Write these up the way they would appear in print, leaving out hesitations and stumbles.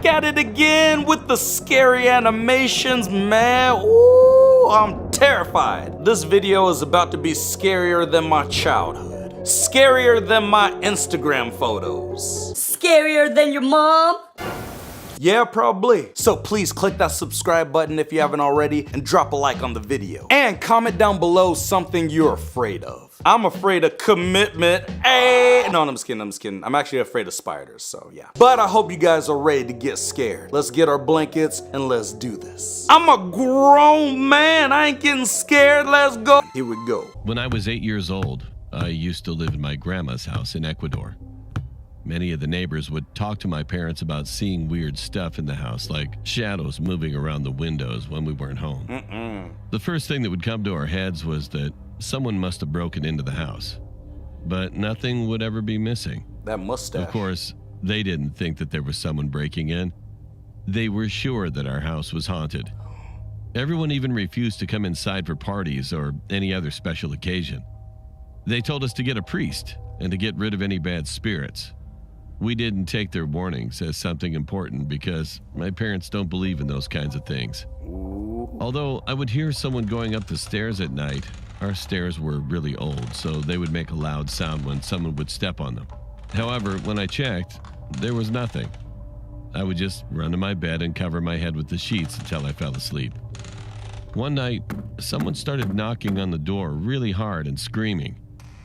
back at it again with the scary animations, man. Ooh, I'm terrified. This video is about to be scarier than my childhood. Scarier than my Instagram photos. Scarier than your mom? Yeah, probably. So please click that subscribe button if you haven't already and drop a like on the video. And comment down below something you're afraid of. I'm afraid of commitment. Hey! No, I'm just kidding. I'm actually afraid of spiders, so yeah. But I hope you guys are ready to get scared. Let's get our blankets and let's do this. I'm a grown man. I ain't getting scared. Let's go. Here we go. When I was 8 years old, I used to live in my grandma's house in Ecuador. Many of the neighbors would talk to my parents about seeing weird stuff in the house, like shadows moving around the windows when we weren't home. The first thing that would come to our heads was that someone must have broken into the house, but nothing would ever be missing. That mustache. Of course, they didn't think that there was someone breaking in. They were sure that our house was haunted. Everyone even refused to come inside for parties or any other special occasion. They told us to get a priest and to get rid of any bad spirits. We didn't take their warnings as something important because my parents don't believe in those kinds of things. Although I would hear someone going up the stairs at night, our stairs were really old, so they would make a loud sound when someone would step on them. However, when I checked, there was nothing. I would just run to my bed and cover my head with the sheets until I fell asleep. One night, someone started knocking on the door really hard and screaming.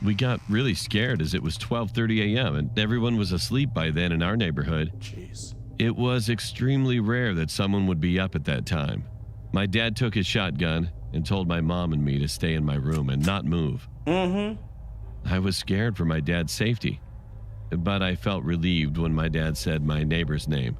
We got really scared as it was 12:30 a.m. and everyone was asleep by then in our neighborhood. Jeez. It was extremely rare that someone would be up at that time. My dad took his shotgun and told my mom and me to stay in my room and not move. I was scared for my dad's safety, but I felt relieved when my dad said my neighbor's name.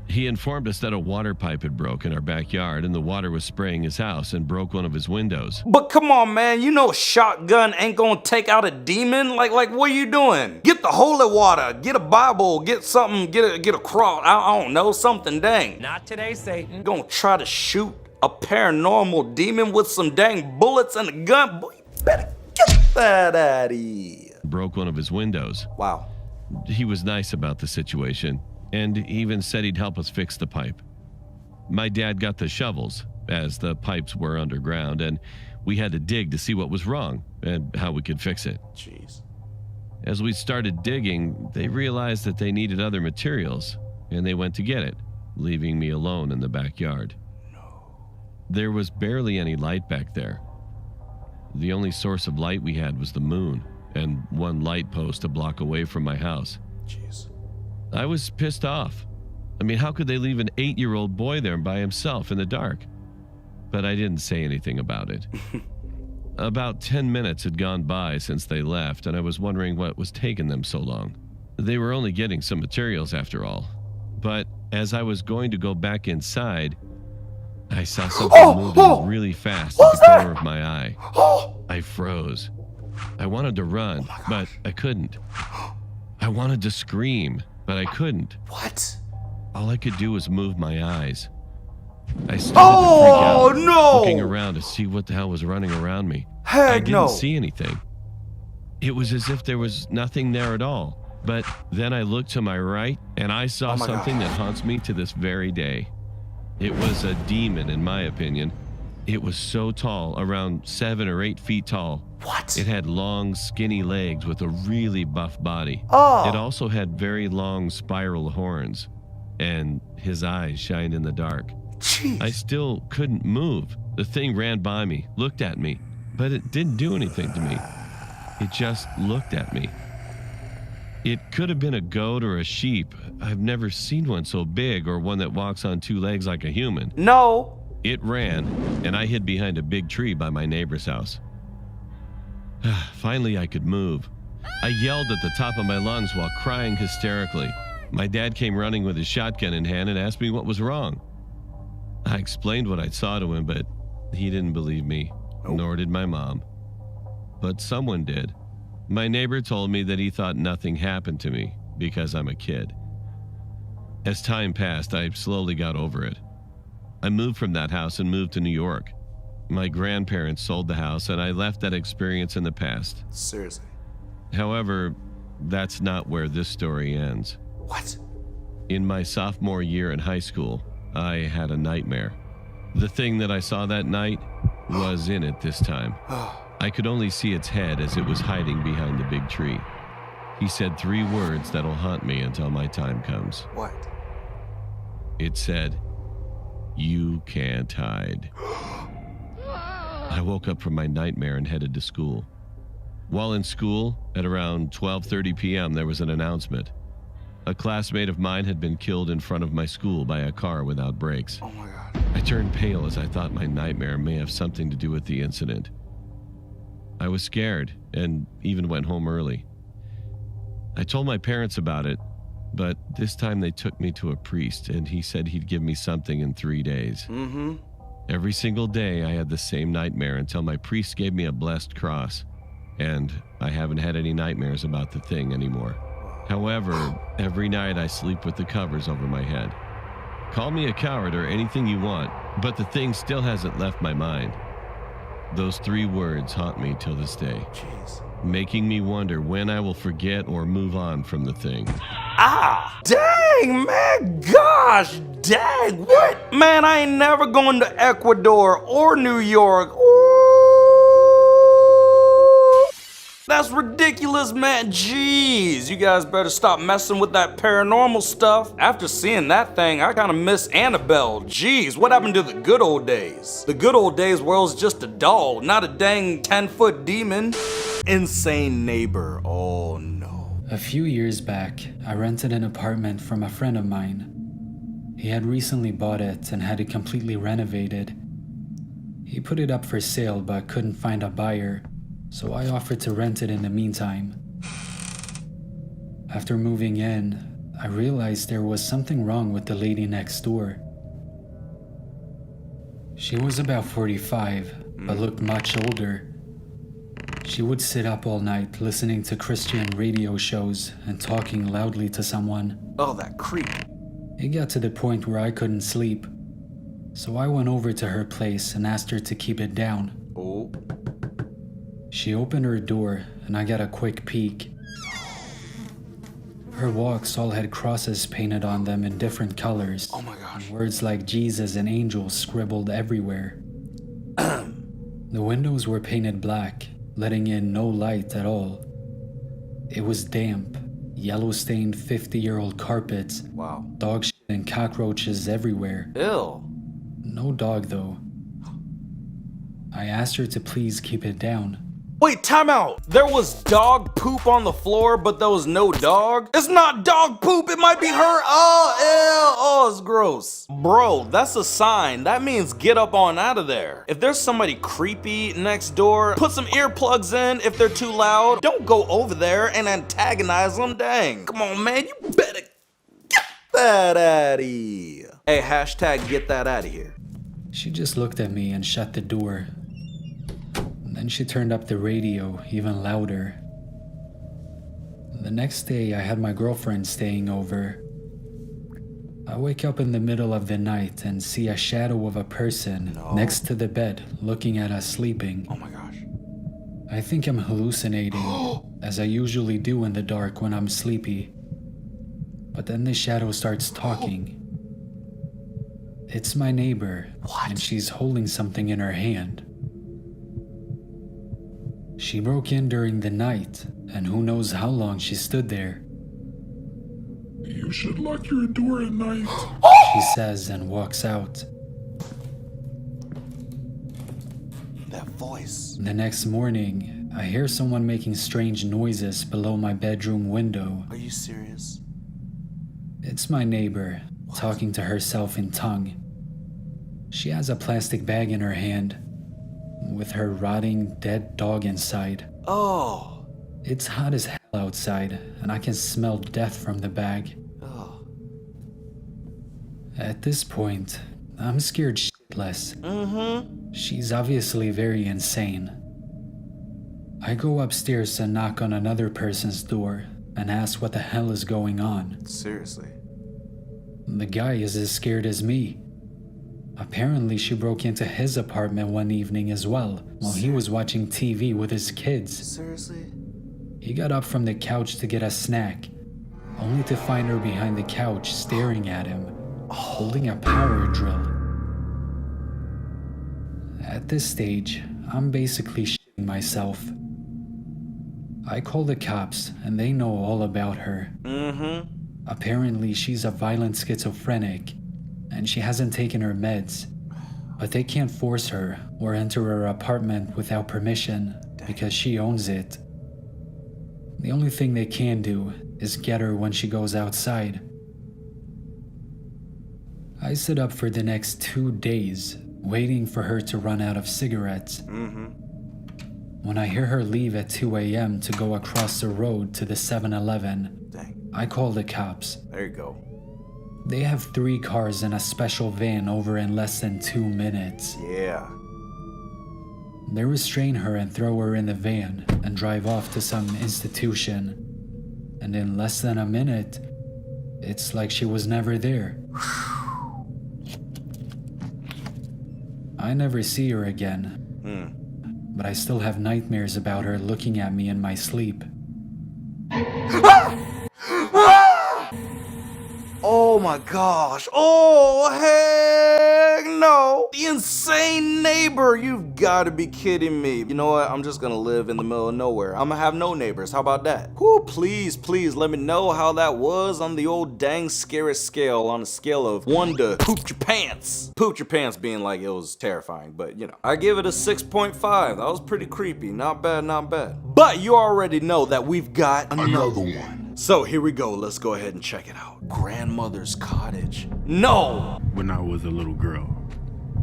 He informed us that a water pipe had broke in our backyard and the water was spraying his house and broke one of his windows. But come on, man, you know a shotgun ain't gonna take out a demon? Like what are you doing? Get the holy water, get a Bible, get something, get a cross, I don't know, something dang. Not today, Satan. You gonna try to shoot a paranormal demon with some dang bullets and a gun? Boy, you better get that out of here. Broke one of his windows. Wow. He was nice about the situation and even said he'd help us fix the pipe. My dad got the shovels, as the pipes were underground, and we had to dig to see what was wrong and how we could fix it. Jeez. As we started digging, they realized that they needed other materials, and they went to get it, leaving me alone in the backyard. There was barely any light back there. The only source of light we had was the moon, and one light post a block away from my house. Jeez. I was pissed off. I mean, how could they leave an 8-year-old boy there by himself in the dark? But I didn't say anything about it. About 10 minutes had gone by since they left, and I was wondering what was taking them so long. They were only getting some materials after all. But as I was going to go back inside, I saw something moving really fast at the corner of my eye. I froze. I wanted to run, but I couldn't. I wanted to scream, but I couldn't. What? All I could do was move my eyes. I started to freak out, looking around to see what the hell was running around me. I didn't see anything. It was as if there was nothing there at all. But then I looked to my right, and I saw something that haunts me to this very day. It was a demon, in my opinion. It was so tall, around 7 or 8 feet tall. What? It had long, skinny legs with a really buff body. It also had very long spiral horns, and his eyes shined in the dark. Jeez. I still couldn't move. The thing ran by me, looked at me, but it didn't do anything to me. It just looked at me. It could have been a goat or a sheep. I've never seen one so big or one that walks on 2 legs like a human. No. It ran, and I hid behind a big tree by my neighbor's house. Finally, I could move. I yelled at the top of my lungs while crying hysterically. My dad came running with his shotgun in hand and asked me what was wrong. I explained what I saw to him, but he didn't believe me, nor did my mom. But someone did. My neighbor told me that he thought nothing happened to me because I'm a kid. As time passed, I slowly got over it. I moved from that house and moved to New York. My grandparents sold the house, and I left that experience in the past. Seriously. However, that's not where this story ends. What? In my sophomore year in high school, I had a nightmare. The thing that I saw that night was in it this time. I could only see its head as it was hiding behind the big tree. He said 3 words that'll haunt me until my time comes. What? It said, "You can't hide." I woke up from my nightmare and headed to school. While in school, at around 12:30 p.m., there was an announcement. A classmate of mine had been killed in front of my school by a car without brakes. Oh my God. I turned pale as I thought my nightmare may have something to do with the incident. I was scared and even went home early. I told my parents about it, but this time they took me to a priest and he said he'd give me something in 3 days. Every single day I had the same nightmare until my priest gave me a blessed cross, and I haven't had any nightmares about the thing anymore. However, every night I sleep with the covers over my head. Call me a coward or anything you want, but the thing still hasn't left my mind. Those 3 words haunt me till this day, making me wonder when I will forget or move on from the thing. Ah! Dang, man! Gosh, dang! What? Man, I ain't never going to Ecuador or New York. That's ridiculous, man. Jeez, you guys better stop messing with that paranormal stuff. After seeing that thing, I kind of miss Annabelle. Jeez, what happened to the good old days? The good old days where it was just a doll, not a dang 10-foot demon. Insane neighbor, oh no. A few years back, I rented an apartment from a friend of mine. He had recently bought it and had it completely renovated. He put it up for sale but couldn't find a buyer, so I offered to rent it in the meantime. After moving in, I realized there was something wrong with the lady next door. She was about 45, but looked much older. She would sit up all night listening to Christian radio shows and talking loudly to someone. Oh, that creep. It got to the point where I couldn't sleep, so I went over to her place and asked her to keep it down. Oh. She opened her door and I got a quick peek. Her walks all had crosses painted on them in different colors. Oh my gosh. And words like Jesus and angels scribbled everywhere. The windows were painted black, letting in no light at all. It was damp, yellow-stained 50-year-old carpets. Wow. Dog shit and cockroaches everywhere. Ew. No dog though. I asked her to please keep it down. Wait, time out. There was dog poop on the floor, but there was no dog? It's not dog poop, it might be her. Oh, ew. Oh, it's gross. Bro, that's a sign. That means get up on out of there. If there's somebody creepy next door, put some earplugs in if they're too loud. Don't go over there and antagonize them. Dang. Come on, man, you better get that out of here. Hey, hashtag get that out of here. She just looked at me and shut the door. Then she turned up the radio even louder. The next day, I had my girlfriend staying over. I wake up in the middle of the night and see a shadow of a person next to the bed looking at us sleeping. Oh my gosh. I think I'm hallucinating, as I usually do in the dark when I'm sleepy. But then the shadow starts talking. It's my neighbor, and she's holding something in her hand. She broke in during the night, and who knows how long she stood there. You should lock your door at night. She says and walks out. That voice. The next morning, I hear someone making strange noises below my bedroom window. Are you serious? It's my neighbor, talking to herself in tongue. She has a plastic bag in her hand, with her rotting, dead dog inside. Oh. It's hot as hell outside, and I can smell death from the bag. Oh. At this point, I'm scared shitless. She's obviously very insane. I go upstairs and knock on another person's door and ask what the hell is going on. Seriously. The guy is as scared as me. Apparently, she broke into his apartment one evening as well, while he was watching TV with his kids. Seriously? He got up from the couch to get a snack, only to find her behind the couch staring at him, holding a power drill. At this stage, I'm basically shitting myself. I call the cops and they know all about her. Apparently, she's a violent schizophrenic and she hasn't taken her meds, but they can't force her or enter her apartment without permission because she owns it. The only thing they can do is get her when she goes outside. I sit up for the next 2 days, waiting for her to run out of cigarettes. When I hear her leave at 2 a.m. to go across the road to the 7-Eleven, I call the cops. There you go. They have 3 cars and a special van over in less than 2 minutes. Yeah. They restrain her and throw her in the van and drive off to some institution. And in less than a minute, it's like she was never there. I never see her again. But I still have nightmares about her looking at me in my sleep. Oh my gosh. Oh, heck no. The insane neighbor. You've got to be kidding me. You know what? I'm just going to live in the middle of nowhere. I'm going to have no neighbors. How about that? Whew, please let me know how that was on the old dang scary scale, on a scale of 1 to poop your pants. Poop your pants being like it was terrifying, but you know. I give it a 6.5. That was pretty creepy. Not bad, not bad. But you already know that we've got another one. So here we go, let's go ahead and check it out. Grandmother's cottage. No! When I was a little girl,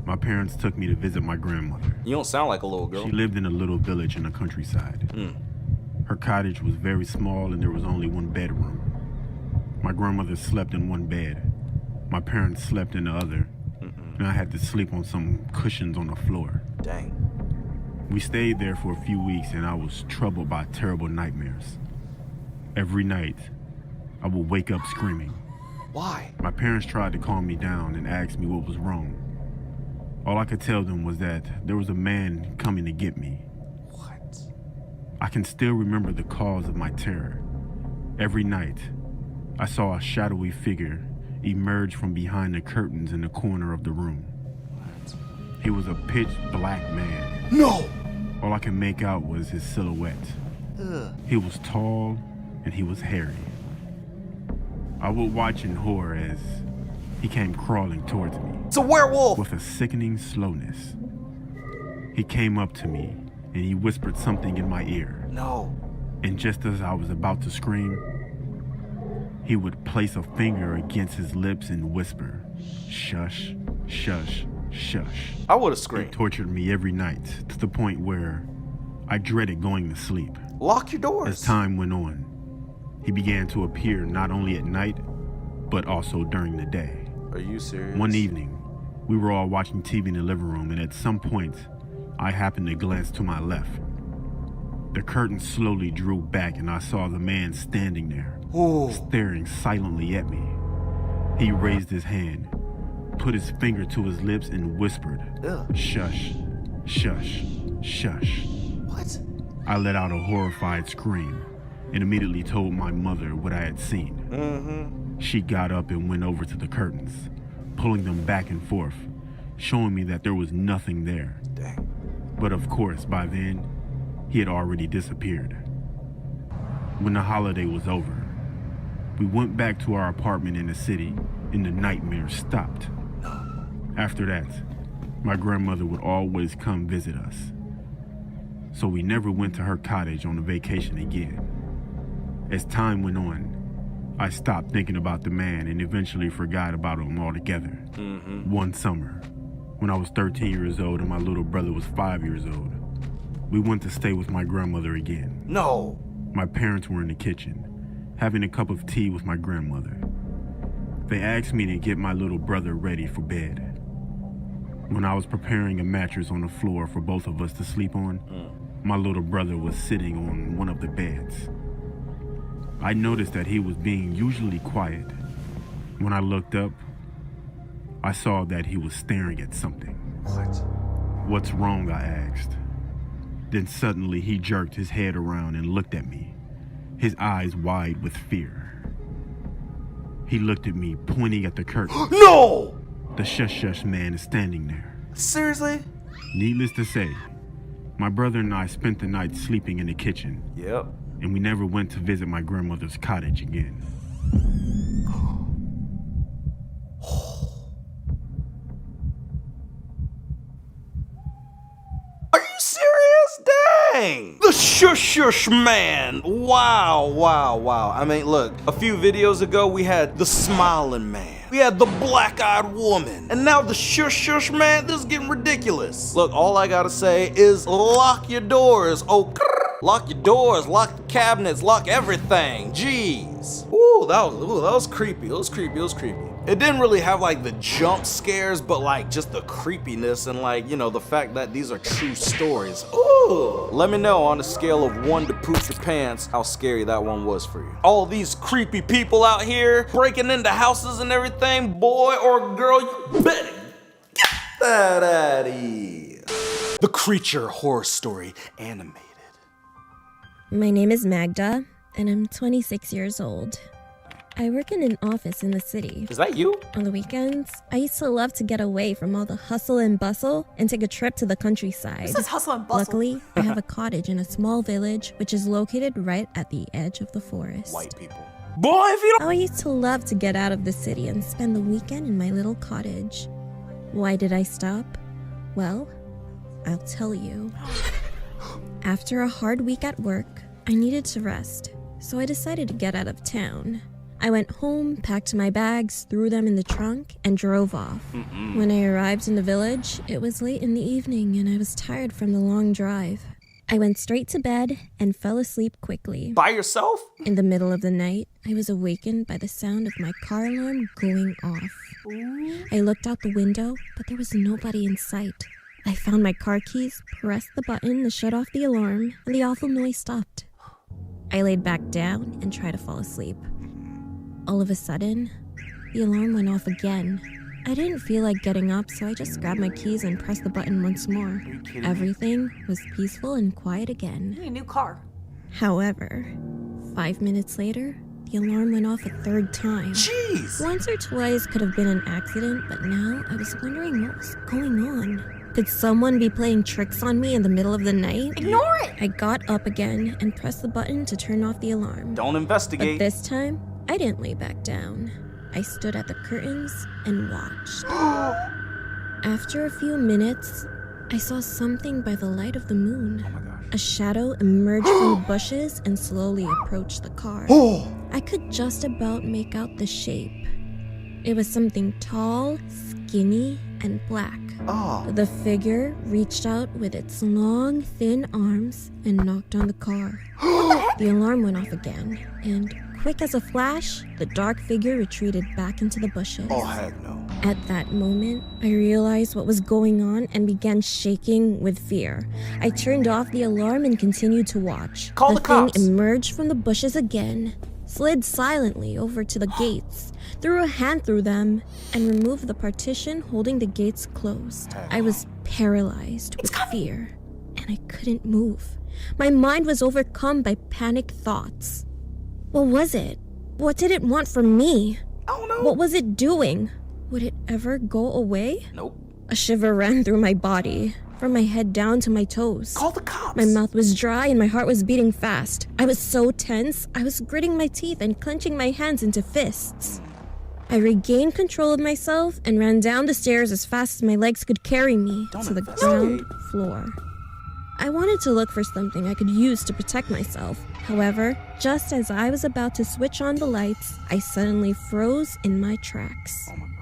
my parents took me to visit my grandmother. You don't sound like a little girl. She lived in a little village in the countryside. Her cottage was very small and there was only 1 bedroom. My grandmother slept in 1 bed. My parents slept in the other. And I had to sleep on some cushions on the floor. Dang. We stayed there for a few weeks and I was troubled by terrible nightmares. Every night, I would wake up screaming. Why? My parents tried to calm me down and asked me what was wrong. All I could tell them was that there was a man coming to get me. What? I can still remember the cause of my terror. Every night, I saw a shadowy figure emerge from behind the curtains in the corner of the room. What? He was a pitch black man. No! All I could make out was his silhouette. He was tall and he was hairy. I would watch in horror as he came crawling towards me. It's a werewolf! With a sickening slowness. He came up to me and he whispered something in my ear. No. And just as I was about to scream, he would place a finger against his lips and whisper, "Shush, shush, shush." I would have He screamed. tortured me every night to the point where I dreaded going to sleep. Lock your doors. As time went on, he began to appear not only at night, but also during the day. Are you serious? One evening, we were all watching TV in the living room, and at some point, I happened to glance to my left. The curtain slowly drew back, and I saw the man standing there, staring silently at me. He raised his hand, put his finger to his lips, and whispered, "Shush, shush, shush." What? I let out a horrified scream and immediately told my mother what I had seen. She got up and went over to the curtains, pulling them back and forth, showing me that there was nothing there. Dang. But of course, by then, he had already disappeared. When the holiday was over, we went back to our apartment in the city and the nightmare stopped. After that, my grandmother would always come visit us. So we never went to her cottage on a vacation again. As time went on, I stopped thinking about the man and eventually forgot about him altogether. One summer, when I was 13 years old and my little brother was 5 years old, we went to stay with my grandmother again. No. My parents were in the kitchen, having a cup of tea with my grandmother. They asked me to get my little brother ready for bed. When I was preparing a mattress on the floor for both of us to sleep on, my little brother was sitting on one of the beds. I noticed that he was being usually quiet. When I looked up, I saw that he was staring at something. What? "What's wrong?" I asked. Then suddenly he jerked his head around and looked at me, his eyes wide with fear. He looked at me, pointing at the curtain. No! The shush man is standing there. Seriously? Needless to say, my brother and I spent the night sleeping in the kitchen, Yep. and we never went to visit my grandmother's cottage again. Are you serious? Dang! The shush man! Wow. I mean, look, a few videos ago we had the smiling man. We had the black-eyed woman. And now the shush man, this is getting ridiculous. Look, all I gotta say is lock your doors. Oh, lock your doors, lock the cabinets, lock everything. Jeez. Ooh, that was creepy. It was creepy. It didn't really have like the jump scares, but like just the creepiness and like, you know, the fact that these are true stories. Ooh. Let me know on a scale of 1 to poop your pants how scary that one was for you. All these creepy people out here breaking into houses and everything, boy or girl, you better get that out of here. The Creature Horror Story Animated. My name is Magda, and I'm 26 years old. I work in an office in the city. Is that you? On the weekends, I used to love to get away from all the hustle and bustle and take a trip to the countryside. This is hustle and bustle. Luckily, I have a cottage in a small village which is located right at the edge of the forest. White people. Boy, if you don't. I used to love to get out of the city and spend the weekend in my little cottage. Why did I stop? Well, I'll tell you. After a hard week at work, I needed to rest, so I decided to get out of town. I went home, packed my bags, threw them in the trunk, and drove off. When I arrived in the village, it was late in the evening and I was tired from the long drive. I went straight to bed and fell asleep quickly. By yourself? In the middle of the night, I was awakened by the sound of my car alarm going off. I looked out the window, but there was nobody in sight. I found my car keys, pressed the button to shut off the alarm, and the awful noise stopped. I laid back down and tried to fall asleep. All of a sudden, the alarm went off again. I didn't feel like getting up, so I just grabbed my keys and pressed the button once more. Everything was peaceful and quiet again. You need a new car. However, 5 minutes later, the alarm went off a third time. Jeez! Once or twice could have been an accident, but now I was wondering what was going on. Could someone be playing tricks on me in the middle of the night? Ignore it! I got up again and pressed the button to turn off the alarm. Don't But investigate. this time, I didn't lay back down. I stood at the curtains and watched. After a few minutes, I saw something by the light of the moon. Oh my gosh. A shadow emerged from the bushes and slowly approached the car. Oh! I could just about make out the shape. It was something tall, skinny, and black. Oh. The figure reached out with its long, thin arms and knocked on the car. The alarm went off again, and quick as a flash, the dark figure retreated back into the bushes. Oh, heck no. At that moment, I realized what was going on and began shaking with fear. I turned off the alarm and continued to watch. Call the thing cops. emerged from the bushes again, slid silently over to the gates, threw a hand through them, and removed the partition holding the gates closed. I was paralyzed with fear, and I couldn't move. My mind was overcome by panic thoughts. What was it? What did it want from me? Oh no. What was it doing? Would it ever go away? Nope. A shiver ran through my body, from my head down to my toes. Call the cops. My mouth was dry and my heart was beating fast. I was so tense, I was gritting my teeth and clenching my hands into fists. I regained control of myself and ran down the stairs as fast as my legs could carry me to the ground floor. I wanted to look for something I could use to protect myself. However, just as I was about to switch on the lights, I suddenly froze in my tracks. Oh my gosh.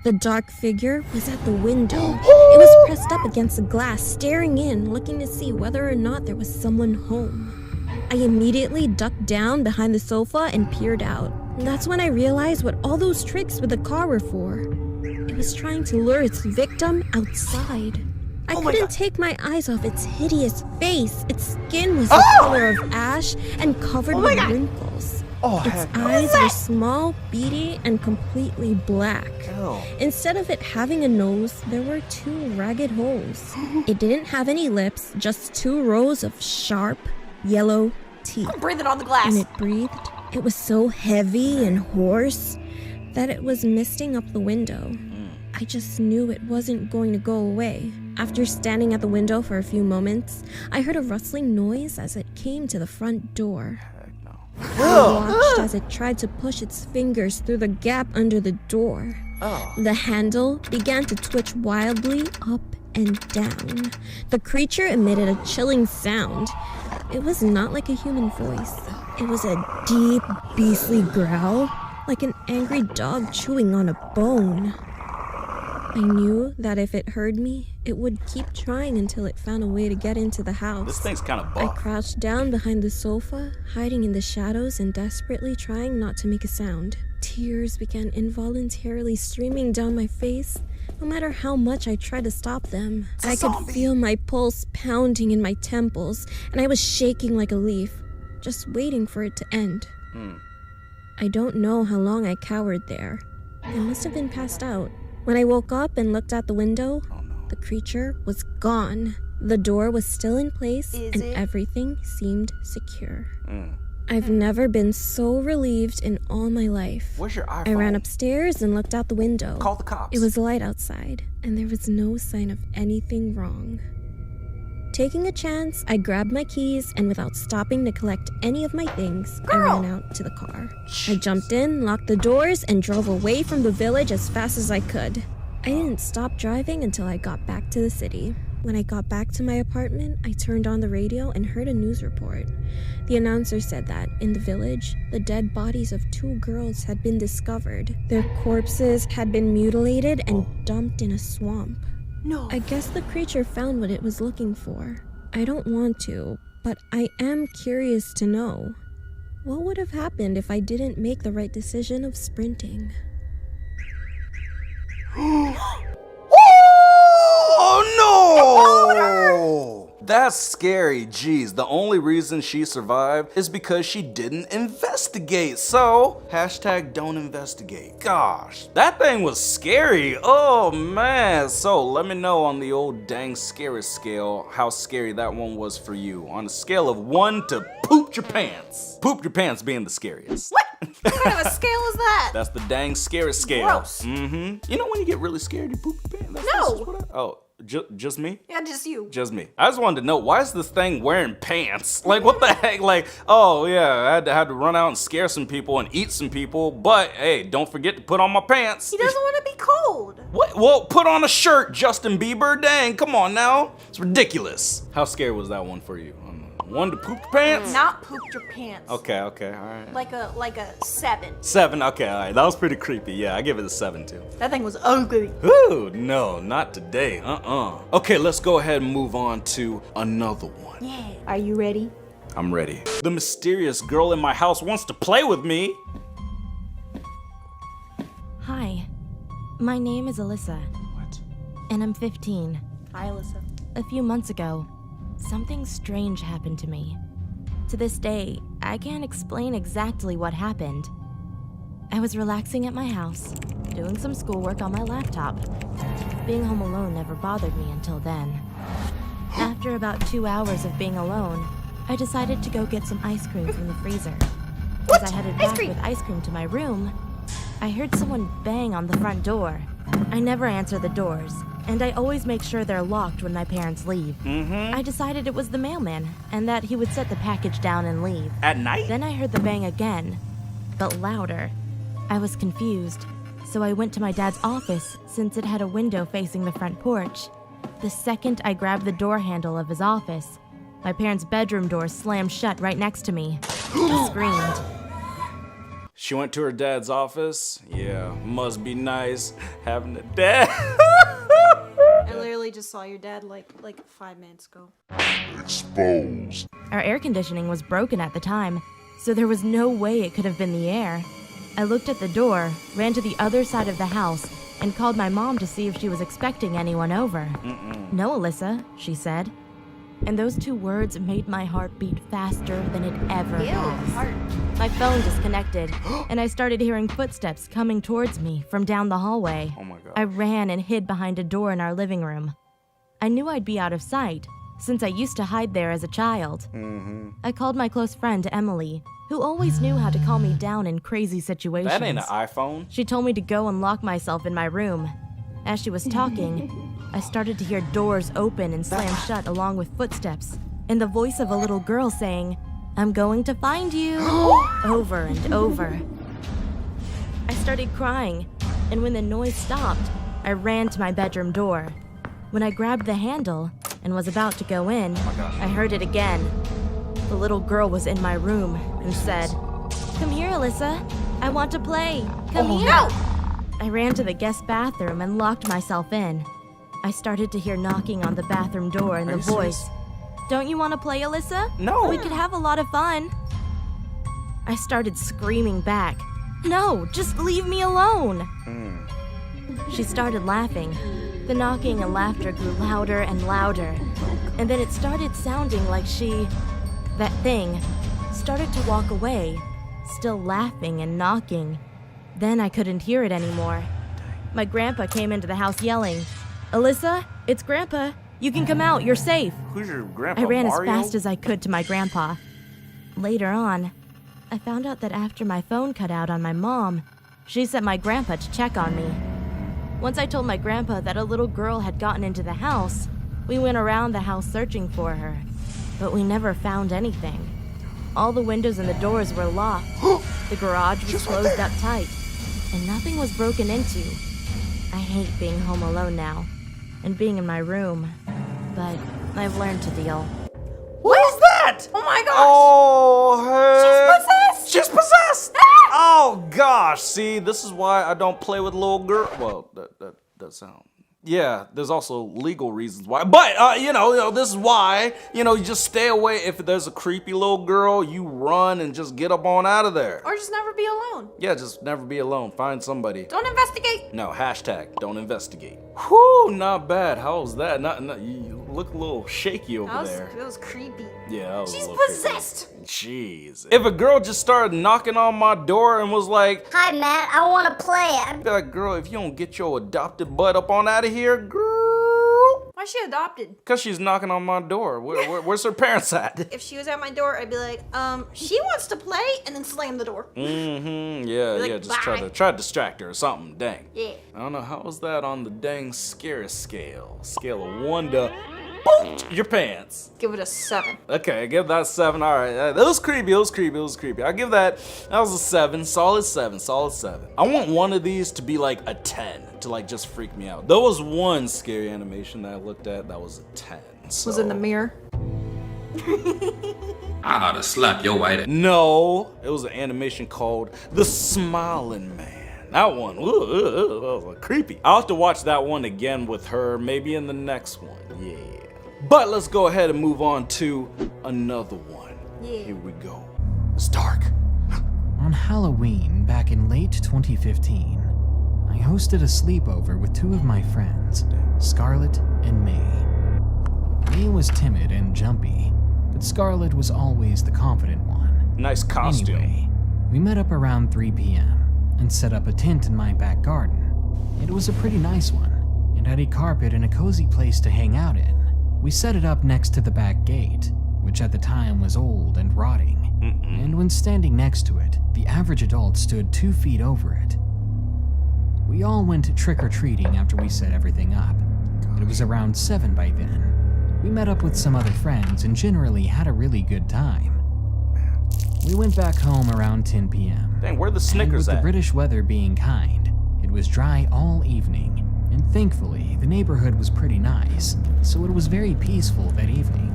The dark figure was at the window. It was pressed up against the glass, staring in, looking to see whether or not there was someone home. I immediately ducked down behind the sofa and peered out. That's when I realized what all those tricks with the car were for. It was trying to lure its victim outside. I couldn't take my eyes off its hideous face. Its skin was the color of ash and covered with wrinkles. Its eyes were small, beady, and completely black. Instead of it having a nose, there were 2 ragged holes. It didn't have any lips, just 2 rows of sharp, yellow teeth. I'm breathing on the glass. And it breathed. It was so heavy and hoarse. that it was misting up the window. I just knew it wasn't going to go away. After standing at the window for a few moments, I heard a rustling noise as it came to the front door. I watched as it tried to push its fingers through the gap under the door. The handle began to twitch wildly up and down. The creature emitted a chilling sound. It was not like a human voice. It was a deep, beastly growl, like an angry dog chewing on a bone. I knew that if it heard me, it would keep trying until it found a way to get into the house. This thing's kind of I buff. crouched down behind the sofa, hiding in the shadows and desperately trying not to make a sound. Tears began involuntarily streaming down my face, no matter how much I tried to stop them. I could feel my pulse pounding in my temples, and I was shaking like a leaf, just waiting for it to end. I don't know how long I cowered there. I must have been passed out. When I woke up and looked out the window, the creature was gone. The door was still in place, and everything seemed secure. I've never been so relieved in all my life. Where's your iPhone? I ran upstairs and looked out the window. Call the cops. It was light outside, and there was no sign of anything wrong. Taking a chance, I grabbed my keys, and without stopping to collect any of my things, I ran out to the car. I jumped in, locked the doors, and drove away from the village as fast as I could. I didn't stop driving until I got back to the city. When I got back to my apartment, I turned on the radio and heard a news report. The announcer said that, in the village, the dead bodies of 2 girls had been discovered. Their corpses had been mutilated and dumped in a swamp. No. I guess the creature found what it was looking for. I don't want to, but I am curious to know. What would have happened if I didn't make the right decision of sprinting? Oh no! That's scary. Jeez, the only reason she survived is because she didn't investigate. So, hashtag don't investigate. Gosh, that thing was scary. Oh man. So let me know on the old dang scary scale how scary that one was for you. On a scale of 1 to poop your pants. Poop your pants being the scariest. What? What kind of a scale is that? That's the dang scary scale. Gross. You know when you get really scared, you poop your pants? No. Just me? Yeah, just you. Just me. I just wanted to know, why is this thing wearing pants? Like, what the heck? Like, oh yeah, I had to run out and scare some people and eat some people, but hey, don't forget to put on my pants. He doesn't want to be cold. What? Well, put on a shirt, Justin Bieber. Dang, come on now. It's ridiculous. How scary was that one for you? 1 to poop your pants? Not pooped your pants. Okay, all right. Like a 7. 7, okay, all right. That was pretty creepy. Yeah, I give it a 7 too. That thing was ugly. Ooh, no, not today. Okay, let's go ahead and move on to another one. Yeah. Are you ready? I'm ready. The mysterious girl in my house wants to play with me. Hi, my name is Alyssa, What? and I'm 15. Hi, Alyssa. A few months ago, something strange happened to me. To this day, I can't explain exactly what happened. I was relaxing at my house, doing some schoolwork on my laptop. Being home alone never bothered me until then. After about 2 hours of being alone, I decided to go get some ice cream from the freezer. As I headed back with ice cream to my room, I heard someone bang on the front door. I never answer the doors, and I always make sure they're locked when my parents leave. I decided it was the mailman, and that he would set the package down and leave. At night? Then I heard the bang again, but louder. I was confused, so I went to my dad's office since it had a window facing the front porch. The second I grabbed the door handle of his office, my parents' bedroom door slammed shut right next to me. I screamed. She went to her dad's office. Yeah, must be nice having a dad. I literally just saw your dad like 5 minutes ago. Exposed. Our air conditioning was broken at the time, so there was no way it could have been the air. I looked at the door, ran to the other side of the house, and called my mom to see if she was expecting anyone over. No, Alyssa, she said. And those 2 words made my heart beat faster than it ever has. Heart. My phone disconnected, and I started hearing footsteps coming towards me from down the hallway. Oh my God. I ran and hid behind a door in our living room. I knew I'd be out of sight, since I used to hide there as a child. I called my close friend Emily, who always knew how to calm me down in crazy situations. That ain't an iPhone. She told me to go and lock myself in my room. As she was talking, I started to hear doors open and slam shut along with footsteps, and the voice of a little girl saying, "I'm going to find you," over and over. I started crying, and when the noise stopped, I ran to my bedroom door. When I grabbed the handle and was about to go in, I heard it again. The little girl was in my room and said, "Come here, Alyssa. I want to play. Come here." No! I ran to the guest bathroom and locked myself in. I started to hear knocking on the bathroom door and the voice, "Don't you want to play, Alyssa? No. We could have a lot of fun." I started screaming back, "No, just leave me alone." She started laughing. The knocking and laughter grew louder and louder. And then it started sounding like that thing, started to walk away, still laughing and knocking. Then I couldn't hear it anymore. My grandpa came into the house yelling, "Alyssa, it's Grandpa. You can come out, you're safe." Who's your grandpa, I ran Mario? as fast as I could to my grandpa. Later on, I found out that after my phone cut out on my mom, she sent my grandpa to check on me. Once I told my grandpa that a little girl had gotten into the house, we went around the house searching for her, but we never found anything. All the windows and the doors were locked. The garage was closed up tight, and nothing was broken into. I hate being home alone now, and being in my room, but I've learned to deal. What is that? Oh my gosh! Oh, hey. She's possessed! She's possessed! Oh, gosh. See, this is why I don't play with little girl. Well, that does sound. Yeah, there's also legal reasons why. But, you know, this is why, you just stay away. If there's a creepy little girl, you run and just get up on out of there. Or just never be alone. Yeah, just never be alone. Find somebody. Don't investigate. No, hashtag don't investigate. Whew, not bad. How was that? You look a little shaky over there. That was creepy. Yeah, that was She's a little possessed. creepy. Jeez. If a girl just started knocking on my door and was like, "Hi, Matt, I want to play." I'd be like, girl, if you don't get your adopted butt up on out of here, girl. Why's she adopted? Because she's knocking on my door. Where's her parents at? If she was at my door, I'd be like, she wants to play, and then slam the door. Mm-hmm. Yeah, Like, yeah. Just bye. try to distract her or something. Dang. Yeah. I don't know. How was that on the dang scary scale? Scale of 1 to boom, your pants. Give it a 7. Okay, give that 7. All right, that was creepy. It was creepy. I give that was a 7. Solid 7. I want one of these to be like a 10 to like just freak me out. There was one scary animation that I looked at that was a 10. So. Was in the mirror. I ought to slap your white ass. No, it was an animation called The Smiling Man. That one, that was creepy. I'll have to watch that one again with her, maybe in the next one. Yeah. But let's go ahead and move on to another one. Yeah. Here we go. It's dark. On Halloween back in late 2015, I hosted a sleepover with 2 of my friends, Scarlett and May. May was timid and jumpy, but Scarlett was always the confident one. Nice costume. Anyway, we met up around 3 p.m. and set up a tent in my back garden. It was a pretty nice one, and had a carpet and a cozy place to hang out in. We set it up next to the back gate, which at the time was old and rotting. And when standing next to it, the average adult stood 2 feet over it. We all went trick-or-treating after we set everything up. It was around 7 by then. We met up with some other friends and generally had a really good time. We went back home around 10 p.m. Dang, where the And Snickers with the at? British weather being kind, it was dry all evening, and thankfully the neighborhood was pretty nice, so it was very peaceful that evening.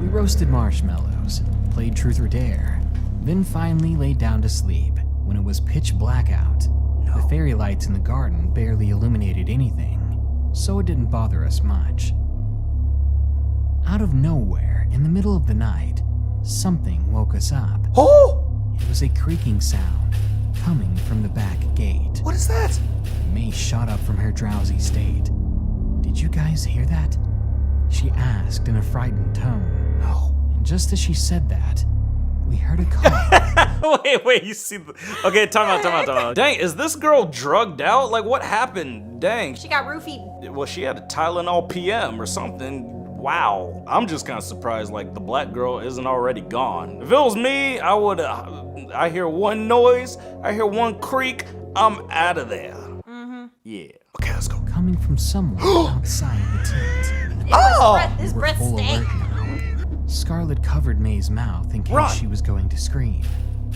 We roasted marshmallows, played Truth or Dare, then finally laid down to sleep when it was pitch black out. The fairy lights in the garden barely illuminated anything, so it didn't bother us much. Out of nowhere, in the middle of the night, something woke us up. Oh! It was a creaking sound coming from the back gate. What is that? May shot up from her drowsy state. Did you guys hear that? She asked in a frightened tone. No. And just as she said that, we heard a call. Wait, you see okay, time out. Dang, is this girl drugged out? Like, what happened? Dang. She got roofied. Well, she had a Tylenol PM or something. Wow, I'm just kind of surprised like the black girl isn't already gone. If it was me, I would, I hear one noise, I hear one creak, I'm out of there. Yeah, okay, let's go. Coming from somewhere outside the tent. His We were breath full stank. alert now. Scarlet covered May's mouth in case Run. she was going to scream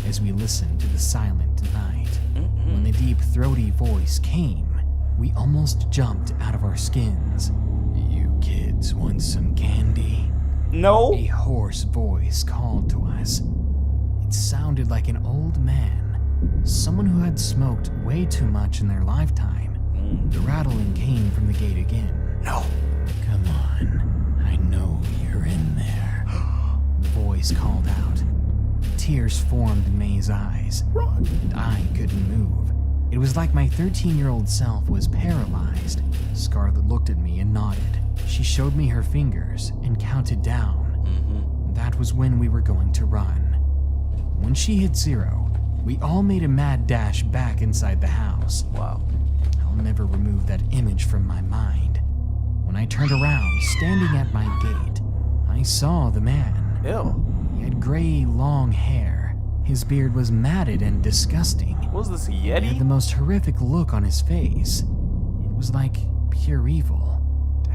as we listened to the silent night. When the deep, throaty voice came, we almost jumped out of our skins. You kids want some candy? No. A hoarse voice called to us. It sounded like an old man, someone who had smoked way too much in their lifetime. The rattling came from the gate again. No. Come on, I know you're in there. The voice called out. Tears formed in May's eyes, and I couldn't move. It was like my 13-year-old self was paralyzed. Scarlet looked at me and nodded. She showed me her fingers and counted down. That was when we were going to run. When she hit 0, we all made a mad dash back inside the house. Wow. I'll never remove that image from my mind. When I turned around, standing at my gate, I saw the man. Ew. He had gray, long hair. His beard was matted and disgusting. Was this a He had the Yeti? most horrific look on his face. It was like pure evil.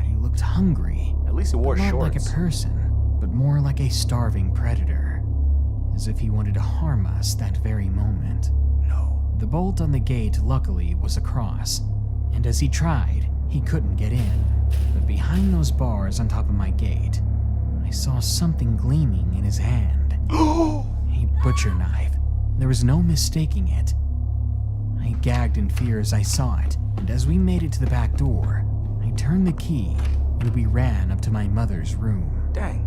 He looked hungry. At least he wore Not shorts. like a person, but more like a starving predator. As if he wanted to harm us that very moment. No. The bolt on the gate, luckily, was across, and as he tried, he couldn't get in. But behind those bars on top of my gate, I saw something gleaming in his hand. A butcher knife. There was no mistaking it. I gagged in fear as I saw it, and as we made it to the back door, I turned the key, and we ran up to my mother's room. Dang.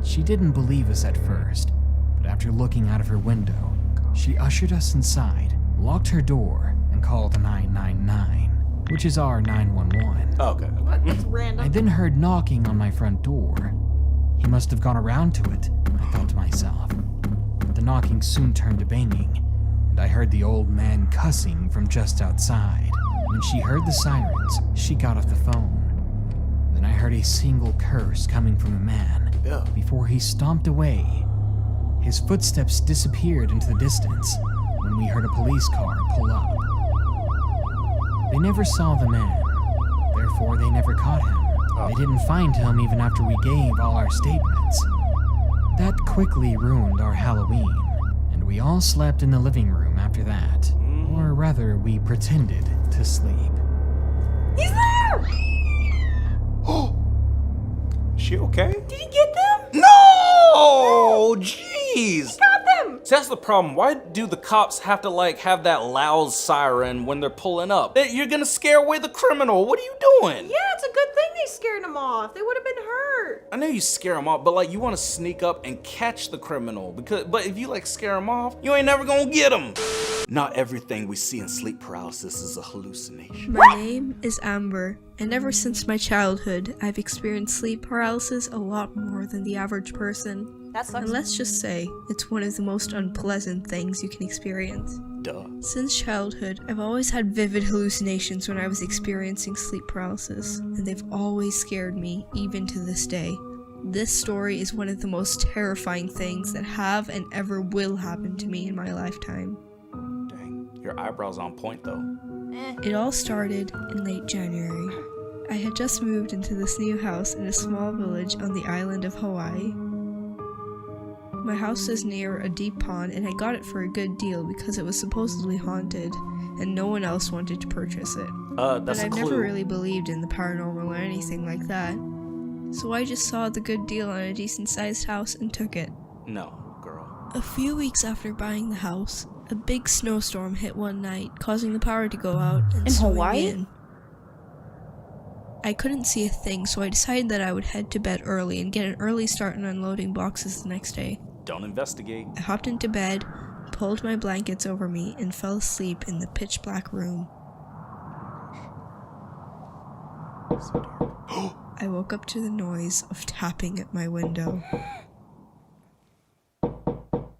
She didn't believe us at first, but after looking out of her window, she ushered us inside, locked her door, and called 999, which is our 911. Okay. What? That's I random. then heard knocking on my front door. He must have gone around to it, I thought to myself. But the knocking soon turned to banging, and I heard the old man cussing from just outside. When she heard the sirens, she got off the phone. Then I heard a single curse coming from the man. Yeah. Before he stomped away, his footsteps disappeared into the distance when we heard a police car pull up. They never saw the man, therefore they never caught him. They didn't find him even after we gave all our statements. That quickly ruined our Halloween, and we all slept in the living room after that. Or rather, we pretended to sleep. He's there! Is she okay? Did he get them? No! Jeez! Got them! See, that's the problem. Why do the cops have to like have that loud siren when they're pulling up? You're gonna scare away the criminal. What are you doing? Yeah, it's a good thing they scared him off. They would have been hurt. I know you scare them off, but like you want to sneak up and catch the criminal but if you like scare them off, you ain't never gonna get them. Not everything we see in sleep paralysis is a hallucination. My name is Amber, and ever since my childhood, I've experienced sleep paralysis a lot more than the average person. That sucks. And let's just say, it's one of the most unpleasant things you can experience. Duh. Since childhood, I've always had vivid hallucinations when I was experiencing sleep paralysis, and they've always scared me, even to this day. This story is one of the most terrifying things that have and ever will happen to me in my lifetime. Dang, your eyebrows on point though. It all started in late January. I had just moved into this new house in a small village on the island of Hawaii. My house is near a deep pond, and I got it for a good deal because it was supposedly haunted, and no one else wanted to purchase it. That's But a I've clue. never really believed in the paranormal or anything like that. So I just saw the good deal on a decent sized house and took it. No, girl. A few weeks after buying the house, a big snowstorm hit one night, causing the power to go out and In snowing Hawaii? in. I couldn't see a thing, so I decided that I would head to bed early and get an early start on unloading boxes the next day. Don't investigate. I hopped into bed, pulled my blankets over me, and fell asleep in the pitch black room. So dark. I woke up to the noise of tapping at my window.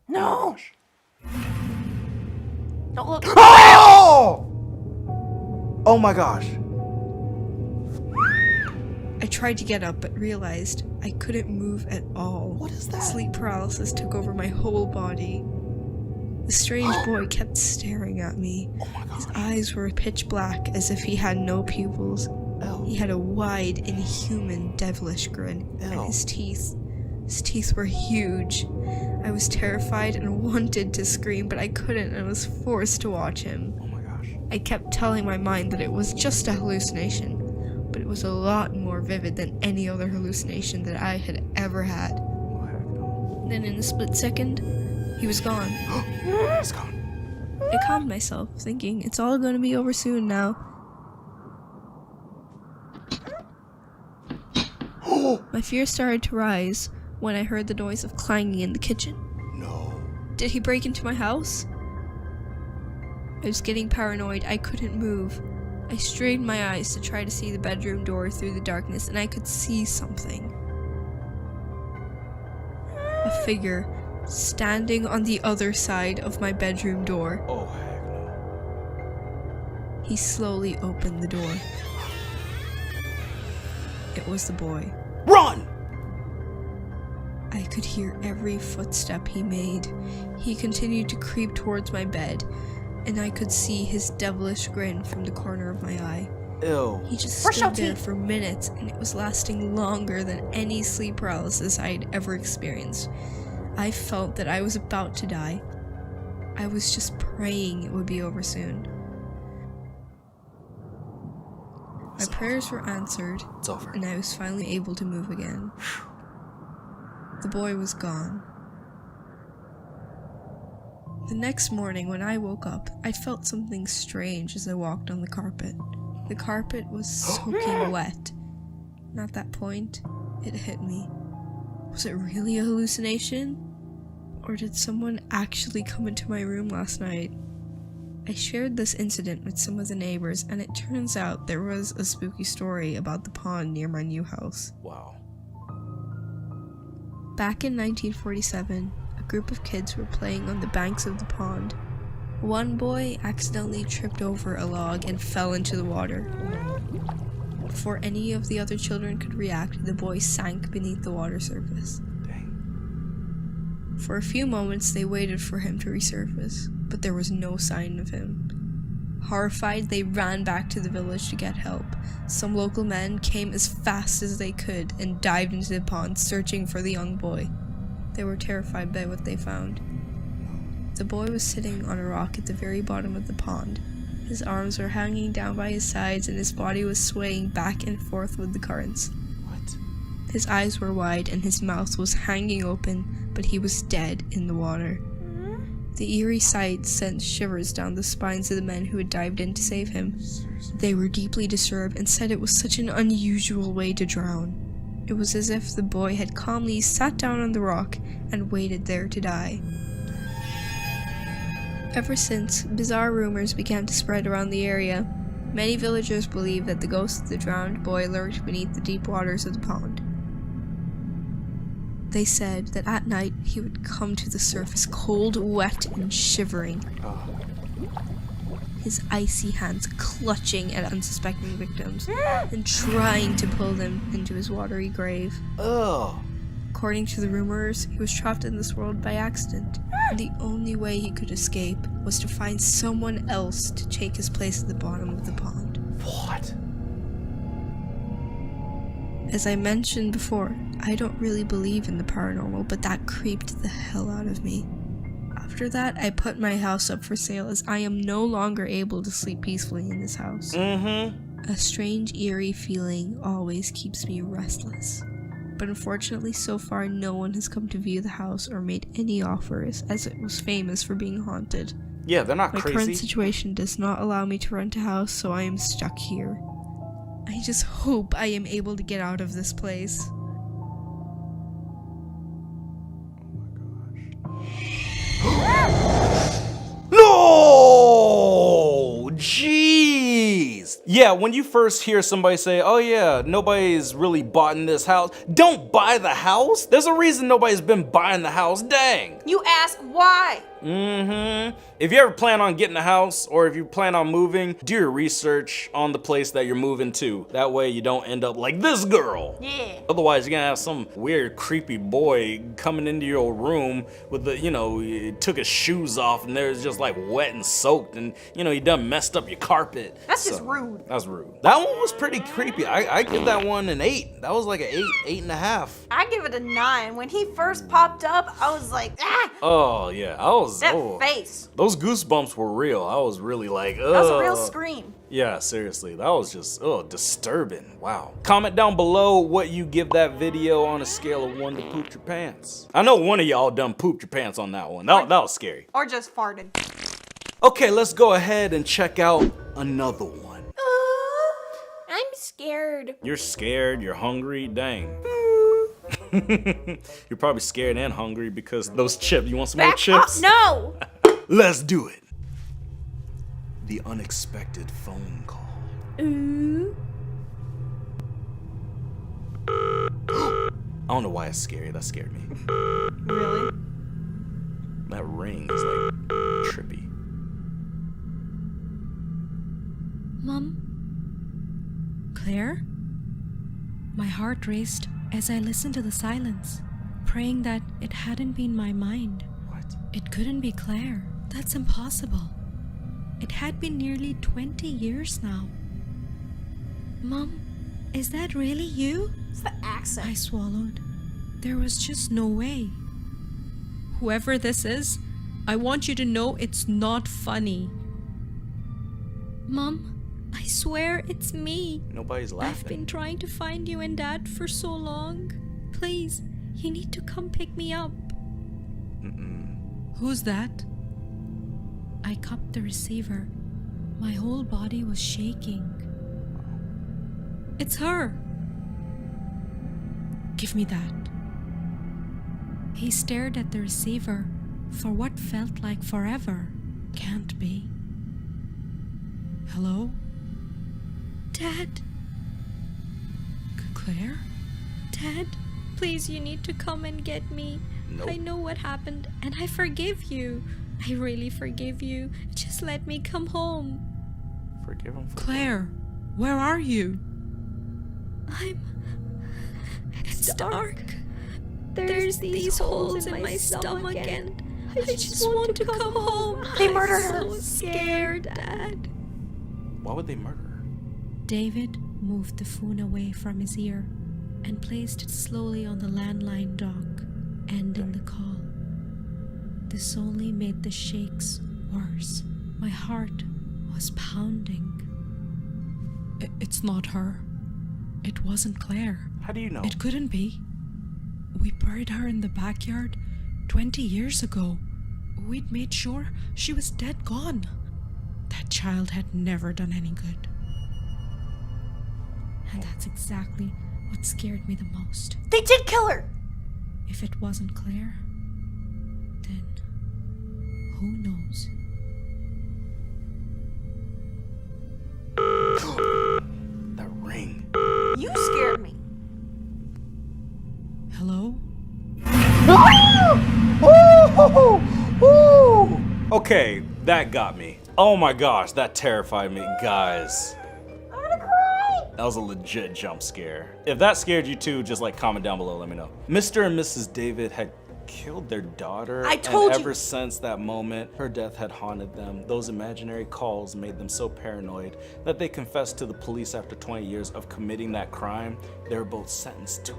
No! Don't look. Oh! Oh my gosh. I tried to get up but realized I couldn't move at all. What is that? Sleep paralysis took over my whole body. The strange boy kept staring at me. Oh my His gosh. eyes were pitch black as if he had no pupils. Ew. He had a wide, inhuman, devilish grin, and Ew. his teeth were huge. I was terrified and wanted to scream, but I couldn't and was forced to watch him. Oh my gosh. I kept telling my mind that it was just a hallucination, but it was a lot more vivid than any other hallucination that I had ever had. Oh heck no. Then in a split second, he was gone. He's gone. I calmed myself, thinking it's all going to be over soon now. My fear started to rise when I heard the noise of clanging in the kitchen. No. Did he break into my house? I was getting paranoid. I couldn't move. I strained my eyes to try to see the bedroom door through the darkness, and I could see something. A figure standing on the other side of my bedroom door. Oh heck no. He slowly opened the door. It was the boy. Run! I could hear every footstep he made. He continued to creep towards my bed, and I could see his devilish grin from the corner of my eye. Ew. He just stood there for minutes, and it was lasting longer than any sleep paralysis I had ever experienced. I felt that I was about to die. I was just praying it would be over soon. My prayers were answered, It's over. and I was finally able to move again. The boy was gone. The next morning when I woke up, I felt something strange as I walked on the carpet. The carpet was soaking wet. And at that point, it hit me. Was it really a hallucination? Or did someone actually come into my room last night? I shared this incident with some of the neighbors, and it turns out there was a spooky story about the pond near my new house. Wow. Back in 1947, a group of kids were playing on the banks of the pond. One boy accidentally tripped over a log and fell into the water. Before any of the other children could react, the boy sank beneath the water surface. Dang. For a few moments, they waited for him to resurface, but there was no sign of him. Horrified, they ran back to the village to get help. Some local men came as fast as they could and dived into the pond, searching for the young boy. They were terrified by what they found. The boy was sitting on a rock at the very bottom of the pond. His arms were hanging down by his sides, and his body was swaying back and forth with the currents. What? His eyes were wide, and his mouth was hanging open, but he was dead in the water. The eerie sight sent shivers down the spines of the men who had dived in to save him. They were deeply disturbed and said it was such an unusual way to drown. It was as if the boy had calmly sat down on the rock and waited there to die. Ever since, bizarre rumors began to spread around the area. Many villagers believed that the ghost of the drowned boy lurked beneath the deep waters of the pond. They said that at night he would come to the surface cold, wet, and shivering. His icy hands clutching at unsuspecting victims and trying to pull them into his watery grave. Ugh. According to the rumors, he was trapped in this world by accident, and the only way he could escape was to find someone else to take his place at the bottom of the pond. What? As I mentioned before, I don't really believe in the paranormal, but that creeped the hell out of me. After that, I put my house up for sale as I am no longer able to sleep peacefully in this house. Mm-hmm. A strange, eerie feeling always keeps me restless. But unfortunately, so far, no one has come to view the house or made any offers, as it was famous for being haunted. Yeah, they're not My crazy. current situation does not allow me to rent a house, so I am stuck here. I just hope I am able to get out of this place. No! Jeez! Yeah, when you first hear somebody say, oh yeah, nobody's really bought in this house, don't buy the house. There's a reason nobody's been buying the house, dang. You ask why. If you ever plan on getting a house or if you plan on moving, do your research on the place that you're moving to. That way you don't end up like this girl. Yeah. Otherwise, you're gonna have some weird, creepy boy coming into your room with the, you know, he took his shoes off and there's just like wet and soaked and, you know, he done messed up your carpet. That's just rude. That's rude. That one was pretty creepy. I give that one an 8. That was like an 8.5. I give it a 9. When he first popped up, I was like, ah! Oh, yeah. That face. Those goosebumps were real. I was really like, ugh. That was a real scream. Yeah, seriously. That was just, disturbing. Wow. Comment down below what you give that video on a scale of 1 to poop your pants. I know one of y'all done pooped your pants on that one. That was scary. Or just farted. Okay, let's go ahead and check out another one. I'm scared. You're scared, you're hungry, dang. You're probably scared and hungry because those chips. You want some more chips? No! Let's do it. The unexpected phone call. I don't know why it's scary. That scared me. Really? That ring is like trippy. Mom? Claire? My heart raced as I listened to the silence, praying that it hadn't been my mind. What? It couldn't be Claire. That's impossible. It had been nearly 20 years now. Mom, is that really you? It's the accent. I swallowed. There was just no way. Whoever this is, I want you to know it's not funny. Mom, I swear it's me. Nobody's laughing. I've been trying to find you and Dad for so long. Please, you need to come pick me up. Who's that? I cupped the receiver. My whole body was shaking. It's her. Give me that. He stared at the receiver for what felt like forever. Can't be. Hello? Dad? Claire? Dad, please, you need to come and get me. Nope. I know what happened and I forgive you. I really forgive you. Just let me come home. Forgive him. Claire, where are you? It's dark. There's these holes in my stomach and I just want to come home. They murdered her. I'm so scared, Dad. Why would they murder her? David moved the phone away from his ear and placed it slowly on the landline dock, ending the call. This only made the shakes worse. My heart was pounding. It's not her. It wasn't Claire. How do you know? It couldn't be. We buried her in the backyard 20 years ago. We'd made sure she was dead gone. That child had never done any good. And that's exactly what scared me the most. They did kill her! If it wasn't Claire, then who knows? That ring. You scared me. Hello? Okay, that got me. Oh my gosh, that terrified me, guys. I'm gonna cry! That was a legit jump scare. If that scared you too, just like comment down below, let me know. Mr. and Mrs. David had killed their daughter. I told and you. ever since that moment, her death had haunted them. Those imaginary calls made them so paranoid that they confessed to the police after 20 years of committing that crime. They were both sentenced to...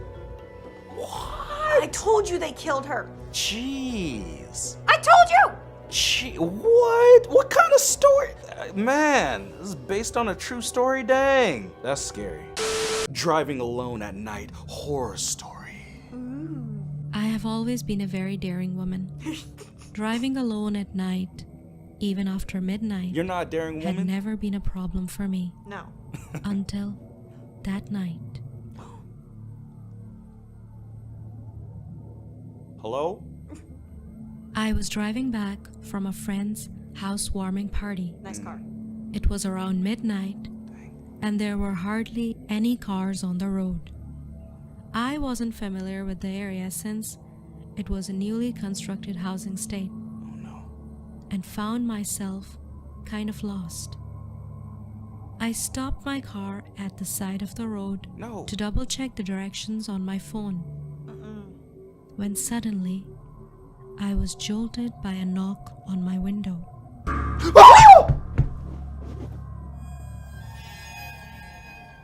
What? I told you they killed her. Jeez. I told you! Gee, what? What kind of story? Man, this is based on a true story? Dang. That's scary. Driving alone at night, horror story. I have always been a very daring woman. Driving alone at night, even after midnight, You're not a daring had woman? never been a problem for me. No. Until that night. Hello? I was driving back from a friend's housewarming party. Nice car. It was around midnight and there were hardly any cars on the road. I wasn't familiar with the area since it was a newly constructed housing estate, and found myself kind of lost. I stopped my car at the side of the road to double check the directions on my phone. When suddenly, I was jolted by a knock on my window.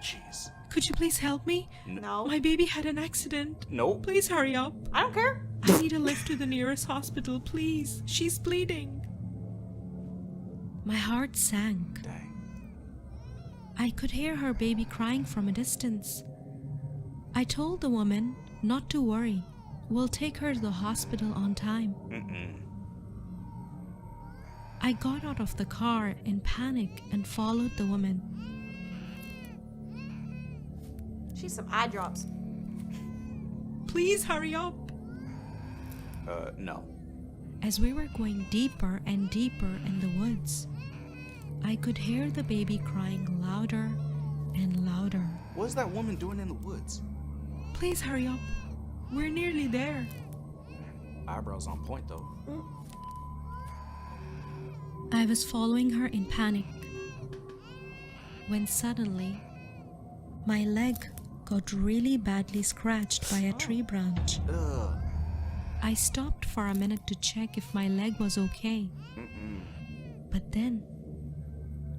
Jeez. Could you please help me? No. My baby had an accident. Nope. Please hurry up. I don't care. I need a lift to the nearest hospital, please. She's bleeding. My heart sank. Dang. I could hear her baby crying from a distance. I told the woman not to worry. We'll take her to the hospital on time. I got out of the car in panic and followed the woman. She's some eye drops. Please hurry up. No. As we were going deeper and deeper in the woods, I could hear the baby crying louder and louder. What's that woman doing in the woods? Please hurry up. We're nearly there. Eyebrows on point, though. I was following her in panic when suddenly my leg got really badly scratched by a tree branch. Ugh. I stopped for a minute to check if my leg was okay. But then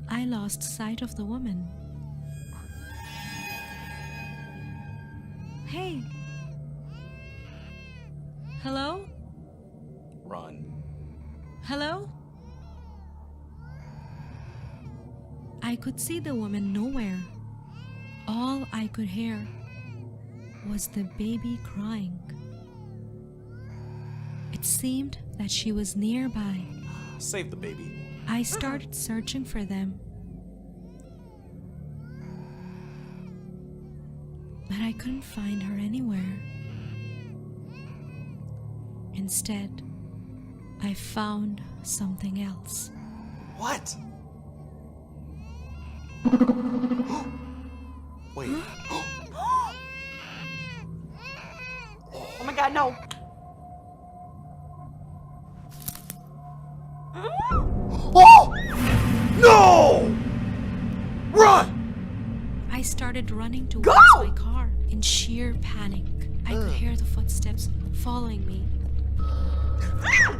I lost sight of the woman. Hey. Hello? Run. Hello? I could see the woman nowhere. All I could hear was the baby crying. It seemed that she was nearby. Save the baby. I started searching for them, but I couldn't find her anywhere. Instead, I found something else. What? Wait. Oh my god, no. Oh! No! Run! I started running towards my car in sheer panic. I could hear the footsteps following me.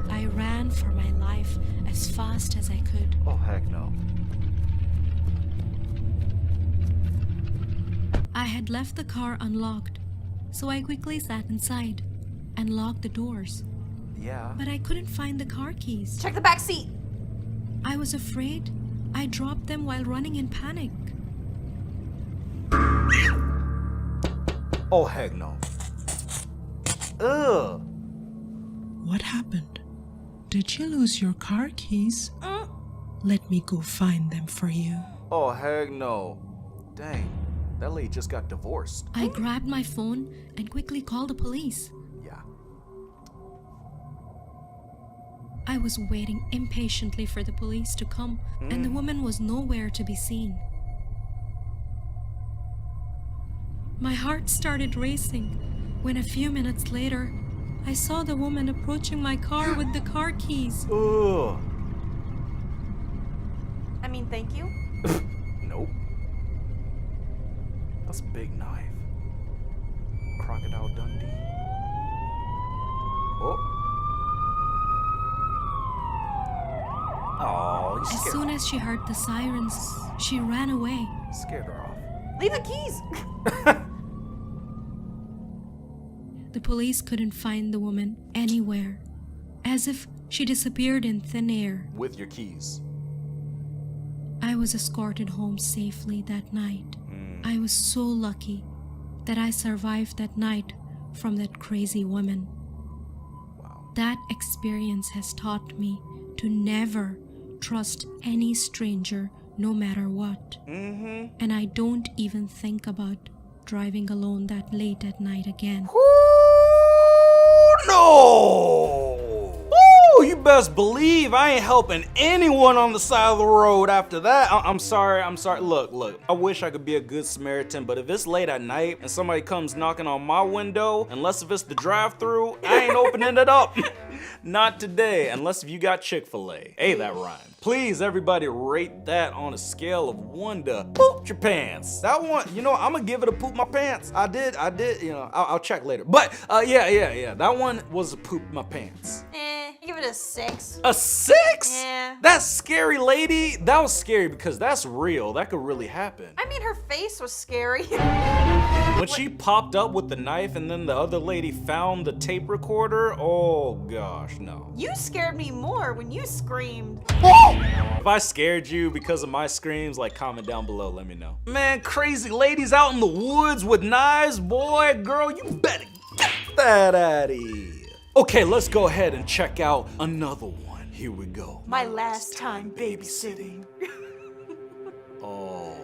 I ran for my life as fast as I could. Oh, heck no. I had left the car unlocked, so I quickly sat inside and locked the doors. Yeah. But I couldn't find the car keys. Check the back seat. I was afraid I dropped them while running in panic. Oh, heck no. Ugh. What happened? Did you lose your car keys? Let me go find them for you. Oh, heck no. Dang. That lady just got divorced. I grabbed my phone and quickly called the police. Yeah. I was waiting impatiently for the police to come, and the woman was nowhere to be seen. My heart started racing when a few minutes later, I saw the woman approaching my car with the car keys. Ugh. I mean, thank you. Nope. That's a big knife. Crocodile Dundee. Oh. Oh, you As scared soon her. as she heard the sirens, she ran away. Scared her off. Leave the keys. The police couldn't find the woman anywhere, as if she disappeared in thin air. With your keys. I was escorted home safely that night. I was so lucky that I survived that night from that crazy woman. Wow. That experience has taught me to never trust any stranger no matter what. And I don't even think about driving alone that late at night again. No! Woo! Woo! You best believe I ain't helping anyone on the side of the road after that. I'm sorry. Look. I wish I could be a good Samaritan, but if it's late at night and somebody comes knocking on my window, unless if it's the drive-thru, I ain't opening it up. Not today, unless if you got Chick-fil-A. Hey, that rhymed. Please, everybody, rate that on a scale of 1 to poop your pants. That one, you know, I'm gonna give it a poop my pants. I did, you know, I'll check later. But, yeah. That one was a poop my pants. Give it a 6. A 6? Yeah. That scary lady, that was scary because that's real. That could really happen. I mean, her face was scary. When she popped up with the knife and then the other lady found the tape recorder, oh gosh, no. You scared me more when you screamed. If I scared you because of my screams, like, comment down below, let me know. Man, crazy ladies out in the woods with knives, boy, girl, you better get that out of here. Okay, let's go ahead and check out another one. Here we go. My last time babysitting. Oh.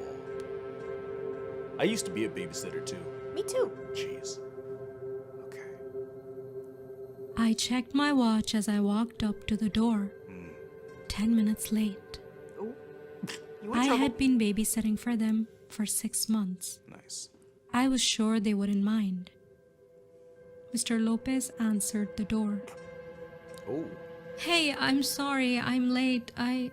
I used to be a babysitter too. Me too. Jeez. Okay. I checked my watch as I walked up to the door. 10 minutes late. Ooh. I had been babysitting for them for 6 months. Nice. I was sure they wouldn't mind. Mr. Lopez answered the door. Oh. Hey, I'm sorry, I'm late. I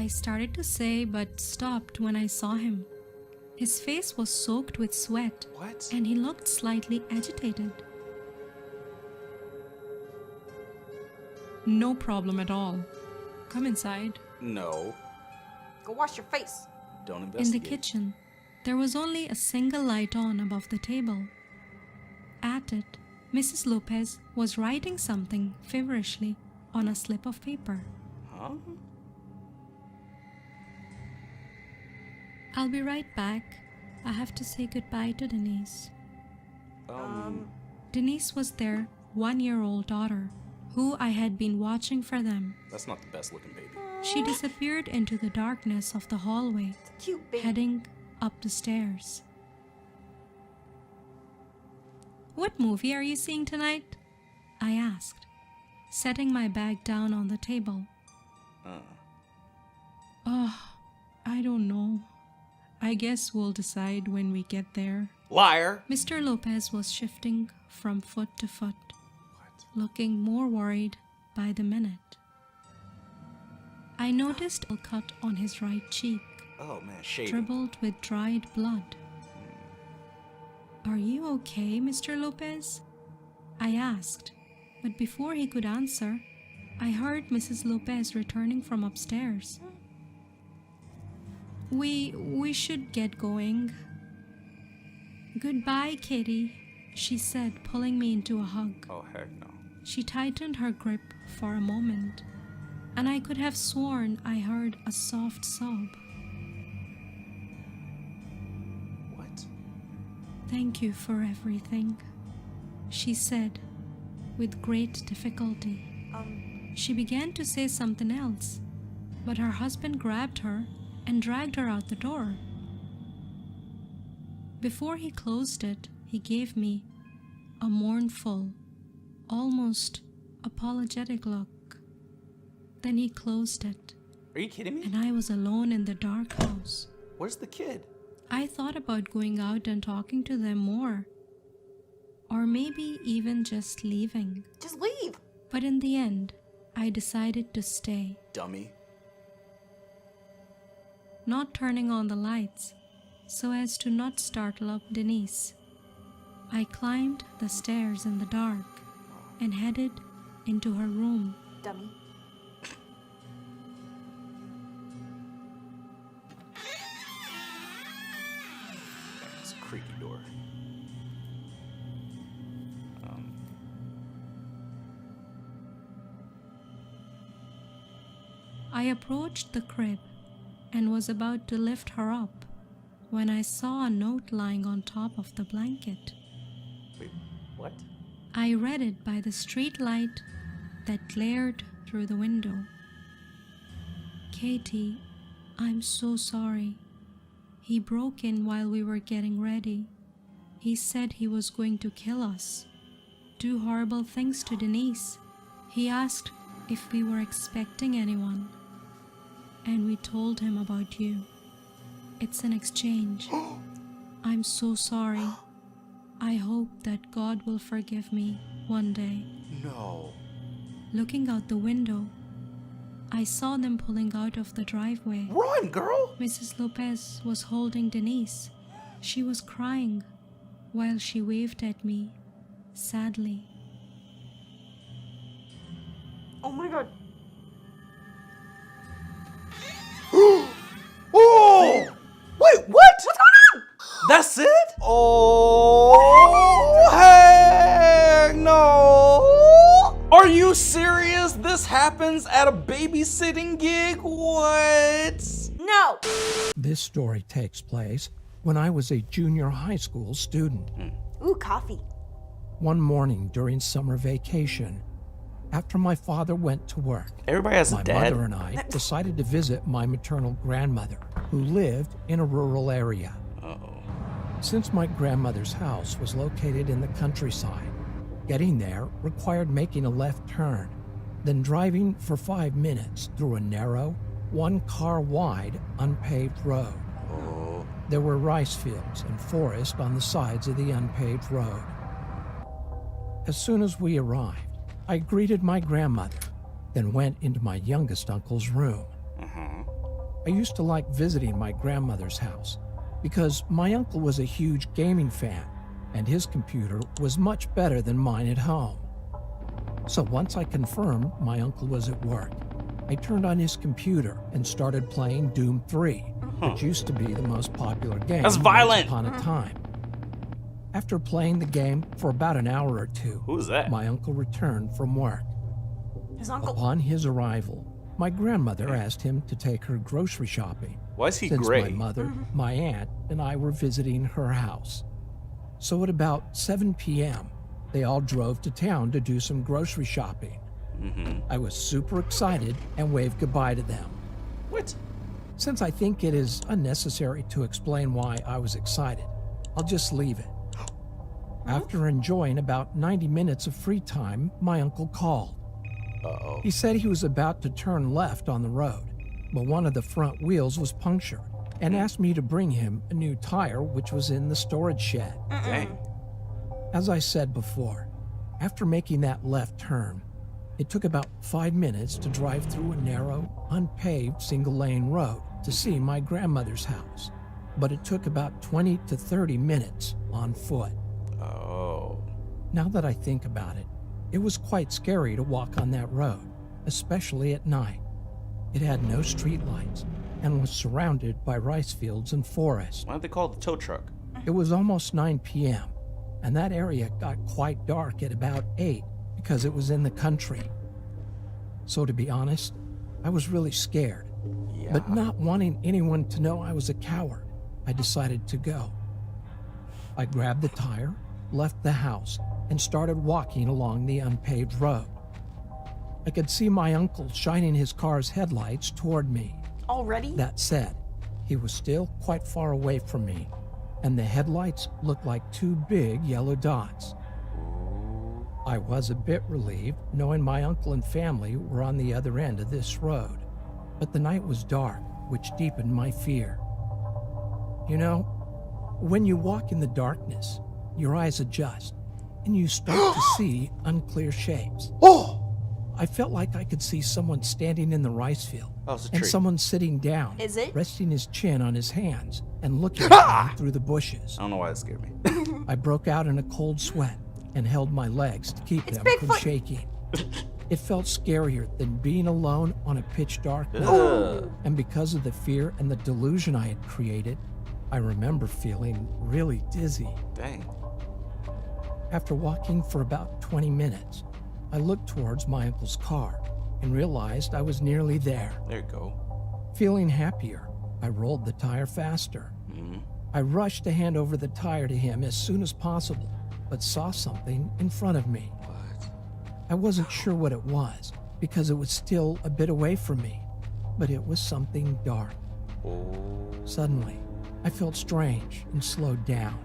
started to say, but stopped when I saw him. His face was soaked with sweat. What? And he looked slightly agitated. No problem at all. Come inside. No. Go wash your face. Don't In investigate. the kitchen, there was only a single light on above the table. At it, Mrs. Lopez was writing something feverishly on a slip of paper. Huh? I'll be right back. I have to say goodbye to Denise. Denise was their 1-year-old daughter, who I had been watching for them. That's not the best looking baby. She disappeared into the darkness of the hallway, Cute baby. heading up the stairs. What movie are you seeing tonight? I asked, setting my bag down on the table. I don't know. I guess we'll decide when we get there. Liar. Mr. Lopez was shifting from foot to foot, looking more worried by the minute. I noticed a cut on his right cheek, Oh man, shady. dribbled with dried blood. Are you okay, Mr. Lopez? I asked, but before he could answer, I heard Mrs. Lopez returning from upstairs. We should get going. Goodbye, Kitty, she said, pulling me into a hug. Oh heck no. She tightened her grip for a moment, and I could have sworn I heard a soft sob. What? Thank you for everything, she said with great difficulty. She began to say something else, but her husband grabbed her and dragged her out the door. Before he closed it, he gave me a mournful, almost apologetic look. Then he closed it, Are you kidding me? and I was alone in the dark house. Where's the kid? I thought about going out and talking to them more, or maybe even just leaving. Just leave. But in the end, I decided to stay, Dummy. not turning on the lights so as to not startle up Denise. I climbed the stairs in the dark and headed into her room. Dummy. It's a creaky door. I approached the crib and was about to lift her up when I saw a note lying on top of the blanket. Wait, what? I read it by the street light that glared through the window. Katie, I'm so sorry. He broke in while we were getting ready. He said he was going to kill us, do horrible things to Denise, He asked if we were expecting anyone, and we told him about you. It's an exchange. I'm so sorry. I hope that God will forgive me one day. No. Looking out the window, I saw them pulling out of the driveway. Run, girl! Mrs. Lopez was holding Denise. She was crying while she waved at me, sadly. Oh my god. Oh! Wait, what? What's going on? That's it? Oh, heck no! Are you serious? This happens at a babysitting gig? What? No. This story takes place when I was a junior high school student. Ooh, coffee. One morning during summer vacation, after my father went to work, Everybody has a my dad. mother and I decided to visit my maternal grandmother, who lived in a rural area. Since my grandmother's house was located in the countryside, getting there required making a left turn, then driving for 5 minutes through a narrow, one-car-wide, unpaved road. There were rice fields and forest on the sides of the unpaved road. As soon as we arrived, I greeted my grandmother, then went into my youngest uncle's room. I used to like visiting my grandmother's house because my uncle was a huge gaming fan and his computer was much better than mine at home. So once I confirmed my uncle was at work, I turned on his computer and started playing Doom 3, which used to be the most popular game That's violent. once upon a time. After playing the game for about an hour or two, Who's that? my uncle returned from work. His uncle. Upon his arrival, my grandmother asked him to take her grocery shopping. Why is he Since gray? my mother, my aunt, and I were visiting her house. So at about 7 p.m., they all drove to town to do some grocery shopping. I was super excited and waved goodbye to them. What? Since I think it is unnecessary to explain why I was excited, I'll just leave it. After enjoying about 90 minutes of free time, my uncle called. He said he was about to turn left on the road, but one of the front wheels was punctured and asked me to bring him a new tire which was in the storage shed. Dang. As I said before, after making that left turn, it took about 5 minutes to drive through a narrow, unpaved single-lane road to see my grandmother's house, but it took about 20 to 30 minutes on foot. Oh. Now that I think about it, it was quite scary to walk on that road, especially at night. It had no streetlights and was surrounded by rice fields and forest. Why don't they call it the tow truck? It was almost 9 p.m., and that area got quite dark at about 8 because it was in the country. So to be honest, I was really scared. Yeah. But not wanting anyone to know I was a coward, I decided to go. I grabbed the tire, left the house, and started walking along the unpaved road. I could see my uncle shining his car's headlights toward me. Already? That said, he was still quite far away from me, and the headlights looked like 2 big yellow dots. I was a bit relieved knowing my uncle and family were on the other end of this road, but the night was dark, which deepened my fear. You know, when you walk in the darkness, your eyes adjust, and you start to see unclear shapes. Oh! I felt like I could see someone standing in the rice field, Oh, it's a and tree. someone sitting down, Is it? resting his chin on his hands and looking at me through the bushes. I don't know why it scared me. I broke out in a cold sweat and held my legs to keep It's them from Bigfoot. shaking. It felt scarier than being alone on a pitch dark night. Ugh. And because of the fear and the delusion I had created, I remember feeling really dizzy. Dang. After walking for about 20 minutes, I looked towards my uncle's car and realized I was nearly there. There you go. Feeling happier, I rolled the tire faster. I rushed to hand over the tire to him as soon as possible, but saw something in front of me. What? I wasn't sure what it was because it was still a bit away from me, but it was something dark. Suddenly, I felt strange and slowed down.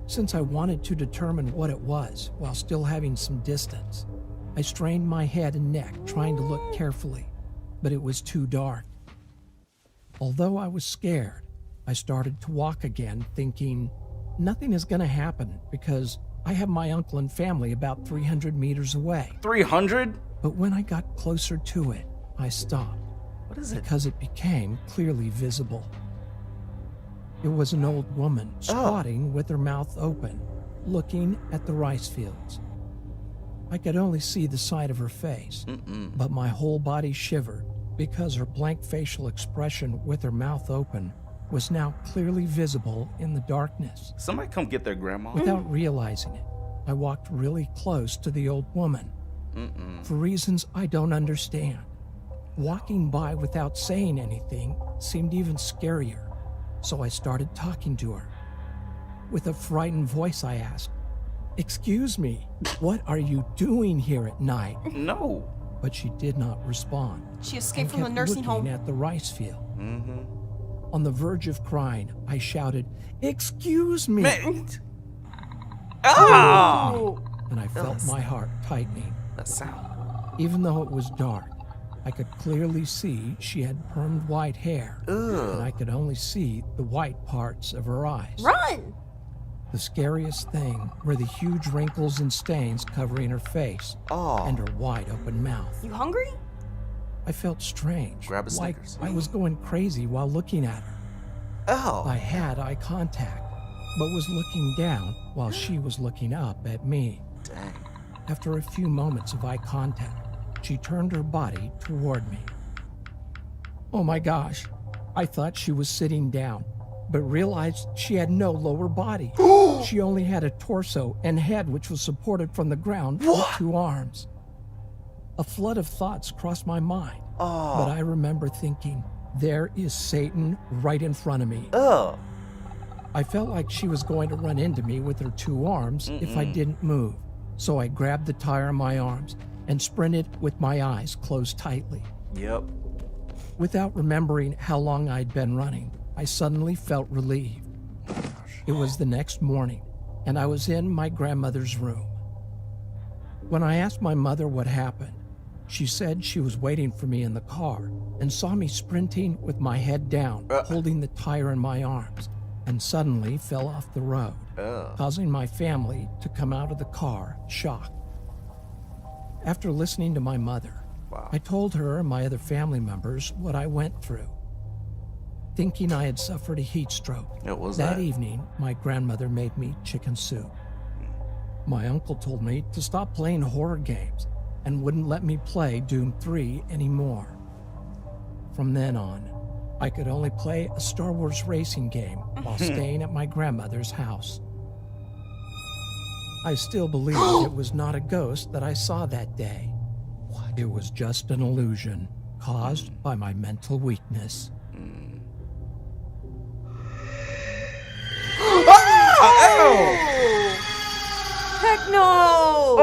Since I wanted to determine what it was while still having some distance, I strained my head and neck, trying to look carefully, but it was too dark. Although I was scared, I started to walk again, thinking nothing is going to happen because I have my uncle and family about 300 meters away. 300? But when I got closer to it, I stopped. What is it? Because it became clearly visible. It was an old woman squatting with her mouth open, looking at the rice fields. I could only see the side of her face, but my whole body shivered because her blank facial expression with her mouth open was now clearly visible in the darkness. Somebody come get their grandma. Without realizing it, I walked really close to the old woman. For reasons I don't understand. Walking by without saying anything seemed even scarier, so I started talking to her. With a frightened voice, I asked, "Excuse me, what are you doing here at night?" No. But she did not respond. She escaped and from the kept nursing looking home. at the rice field. On the verge of crying, I shouted, "Excuse me!" And I felt my heart tightening. That sound. Even though it was dark, I could clearly see she had permed white hair, and I could only see the white parts of her eyes. Run! The scariest thing were the huge wrinkles and stains covering her face and her wide open mouth. You hungry? I felt strange, Grab a like Snickers. I was going crazy while looking at her. I had eye contact, but was looking down while she was looking up at me. Dang. After a few moments of eye contact, she turned her body toward me. Oh my gosh, I thought she was sitting down, but realized she had no lower body. She only had a torso and head which was supported from the ground with 2 arms. A flood of thoughts crossed my mind, but I remember thinking, there is Satan right in front of me. I felt like she was going to run into me with her 2 arms if I didn't move, so I grabbed the tire in my arms and sprinted with my eyes closed tightly. Yep. Without remembering how long I'd been running, I suddenly felt relieved. It was the next morning, and I was in my grandmother's room. When I asked my mother what happened, she said she was waiting for me in the car and saw me sprinting with my head down, holding the tire in my arms, and suddenly fell off the road, causing my family to come out of the car shocked. After listening to my mother, I told her and my other family members what I went through. Thinking I had suffered a heat stroke, that evening my grandmother made me chicken soup. My uncle told me to stop playing horror games and wouldn't let me play Doom 3 anymore. From then on, I could only play a Star Wars racing game while staying at my grandmother's house. I still believe it was not a ghost that I saw that day. It was just an illusion caused by my mental weakness. Heck no!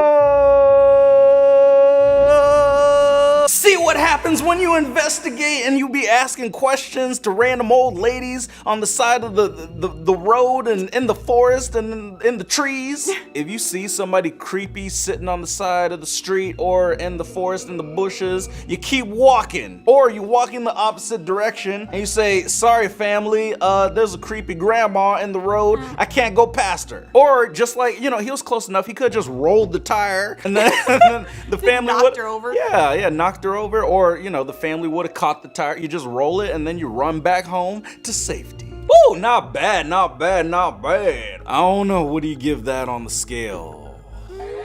See what happens when you investigate and you be asking questions to random old ladies on the side of the road and in the forest and in the trees. If you see somebody creepy sitting on the side of the street or in the forest in the bushes, you keep walking. Or you walk in the opposite direction and you say, "Sorry family, there's a creepy grandma in the road. I can't go past her." Or just like, you know, he was close enough, he could have just rolled the tire and then, the family knocked her over. Yeah, knocked her over, or you know, the family would have caught the tire. You just roll it and then you run back home to safety. Woo, not bad, not bad, not bad. I don't know, what do you give that on the scale?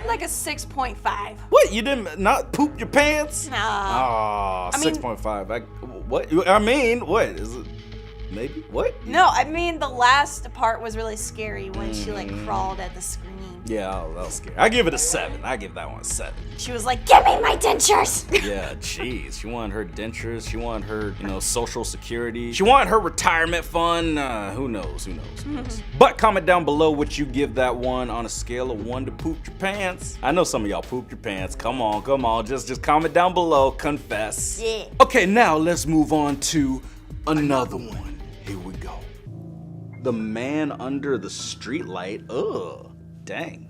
Like a 6.5. What, you didn't not poop your pants? Nah. Aw, I mean- 6.5. What? I mean, what is it? Maybe? What? No, I mean the last part was really scary when she like crawled at the screen. Yeah, that was scary. I give it a 7. I give that one a 7. She was like, "Give me my dentures!" Yeah, jeez. She wanted her dentures. She wanted her, you know, social security. She wanted her retirement fund. Who knows? Who knows? But comment down below what you give that one on a scale of 1 to poop your pants. I know some of y'all pooped your pants. Come on, come on. Just comment down below. Confess. Yeah. Okay, now let's move on to another one. Here we go. The man under the streetlight. Ugh. Dang.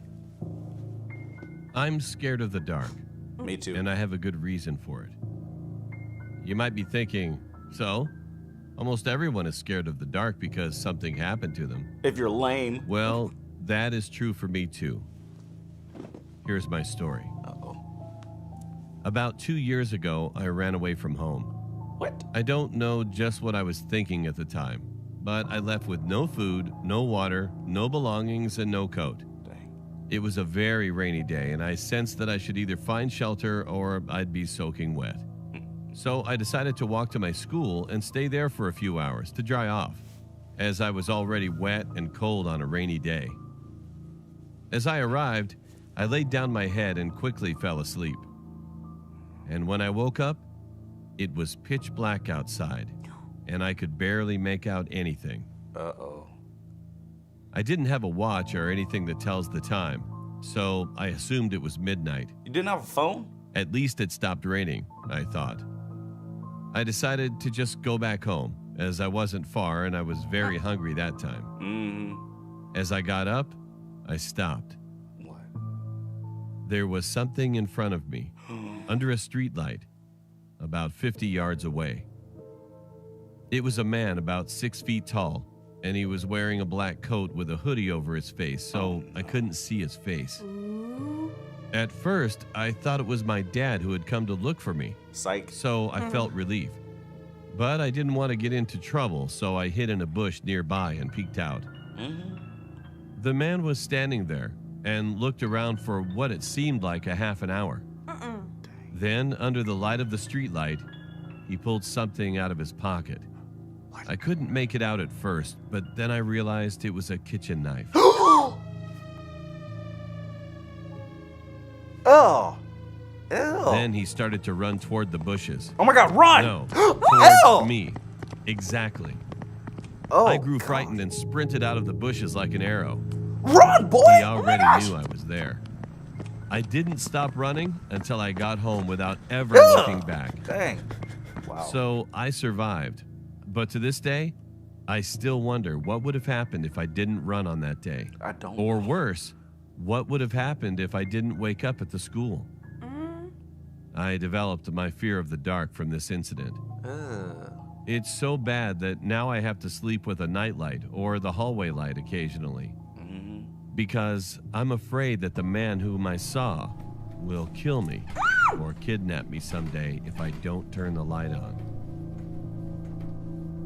I'm scared of the dark. Me too. And I have a good reason for it. You might be thinking, so? Almost everyone is scared of the dark because something happened to them. If you're lame. Well, that is true for me too. Here's my story. Uh-oh. About 2 years ago, I ran away from home. What? I don't know just what I was thinking at the time, but I left with no food, no water, no belongings, and no coat. Dang. It was a very rainy day, and I sensed that I should either find shelter or I'd be soaking wet. So I decided to walk to my school and stay there for a few hours to dry off, as I was already wet and cold on a rainy day. As I arrived, I laid down my head and quickly fell asleep. And when I woke up, it was pitch black outside, and I could barely make out anything. Uh-oh. I didn't have a watch or anything that tells the time, so I assumed it was midnight. You didn't have a phone? At least it stopped raining, I thought. I decided to just go back home, as I wasn't far and I was very hungry that time. Mm-hmm. As I got up, I stopped. What? There was something in front of me, under a streetlight, about 50 yards away. It was a man about 6 feet tall, and he was wearing a black coat with a hoodie over his face, so I couldn't see his face. At first, I thought it was my dad who had come to look for me. Psych. So I felt relief. But I didn't want to get into trouble, so I hid in a bush nearby and peeked out. Mm-hmm. The man was standing there and looked around for what it seemed like a half an hour. Then, under the light of the streetlight, he pulled something out of his pocket. What? I couldn't make it out at first, but then I realized it was a kitchen knife. Oh. Ew. Then he started to run toward the bushes. Oh my God, run! No, Ew. towards me. Exactly. Oh, I grew God. frightened and sprinted out of the bushes like an arrow. Run, boy! He already knew I was there. I didn't stop running until I got home without ever looking back. Dang. Wow. So I survived. But to this day, I still wonder what would have happened if I didn't run on that day. I don't Or know. worse, what would have happened if I didn't wake up at the school? I developed my fear of the dark from this incident. It's so bad that now I have to sleep with a nightlight or the hallway light occasionally. Because I'm afraid that the man whom I saw will kill me or kidnap me someday if I don't turn the light on.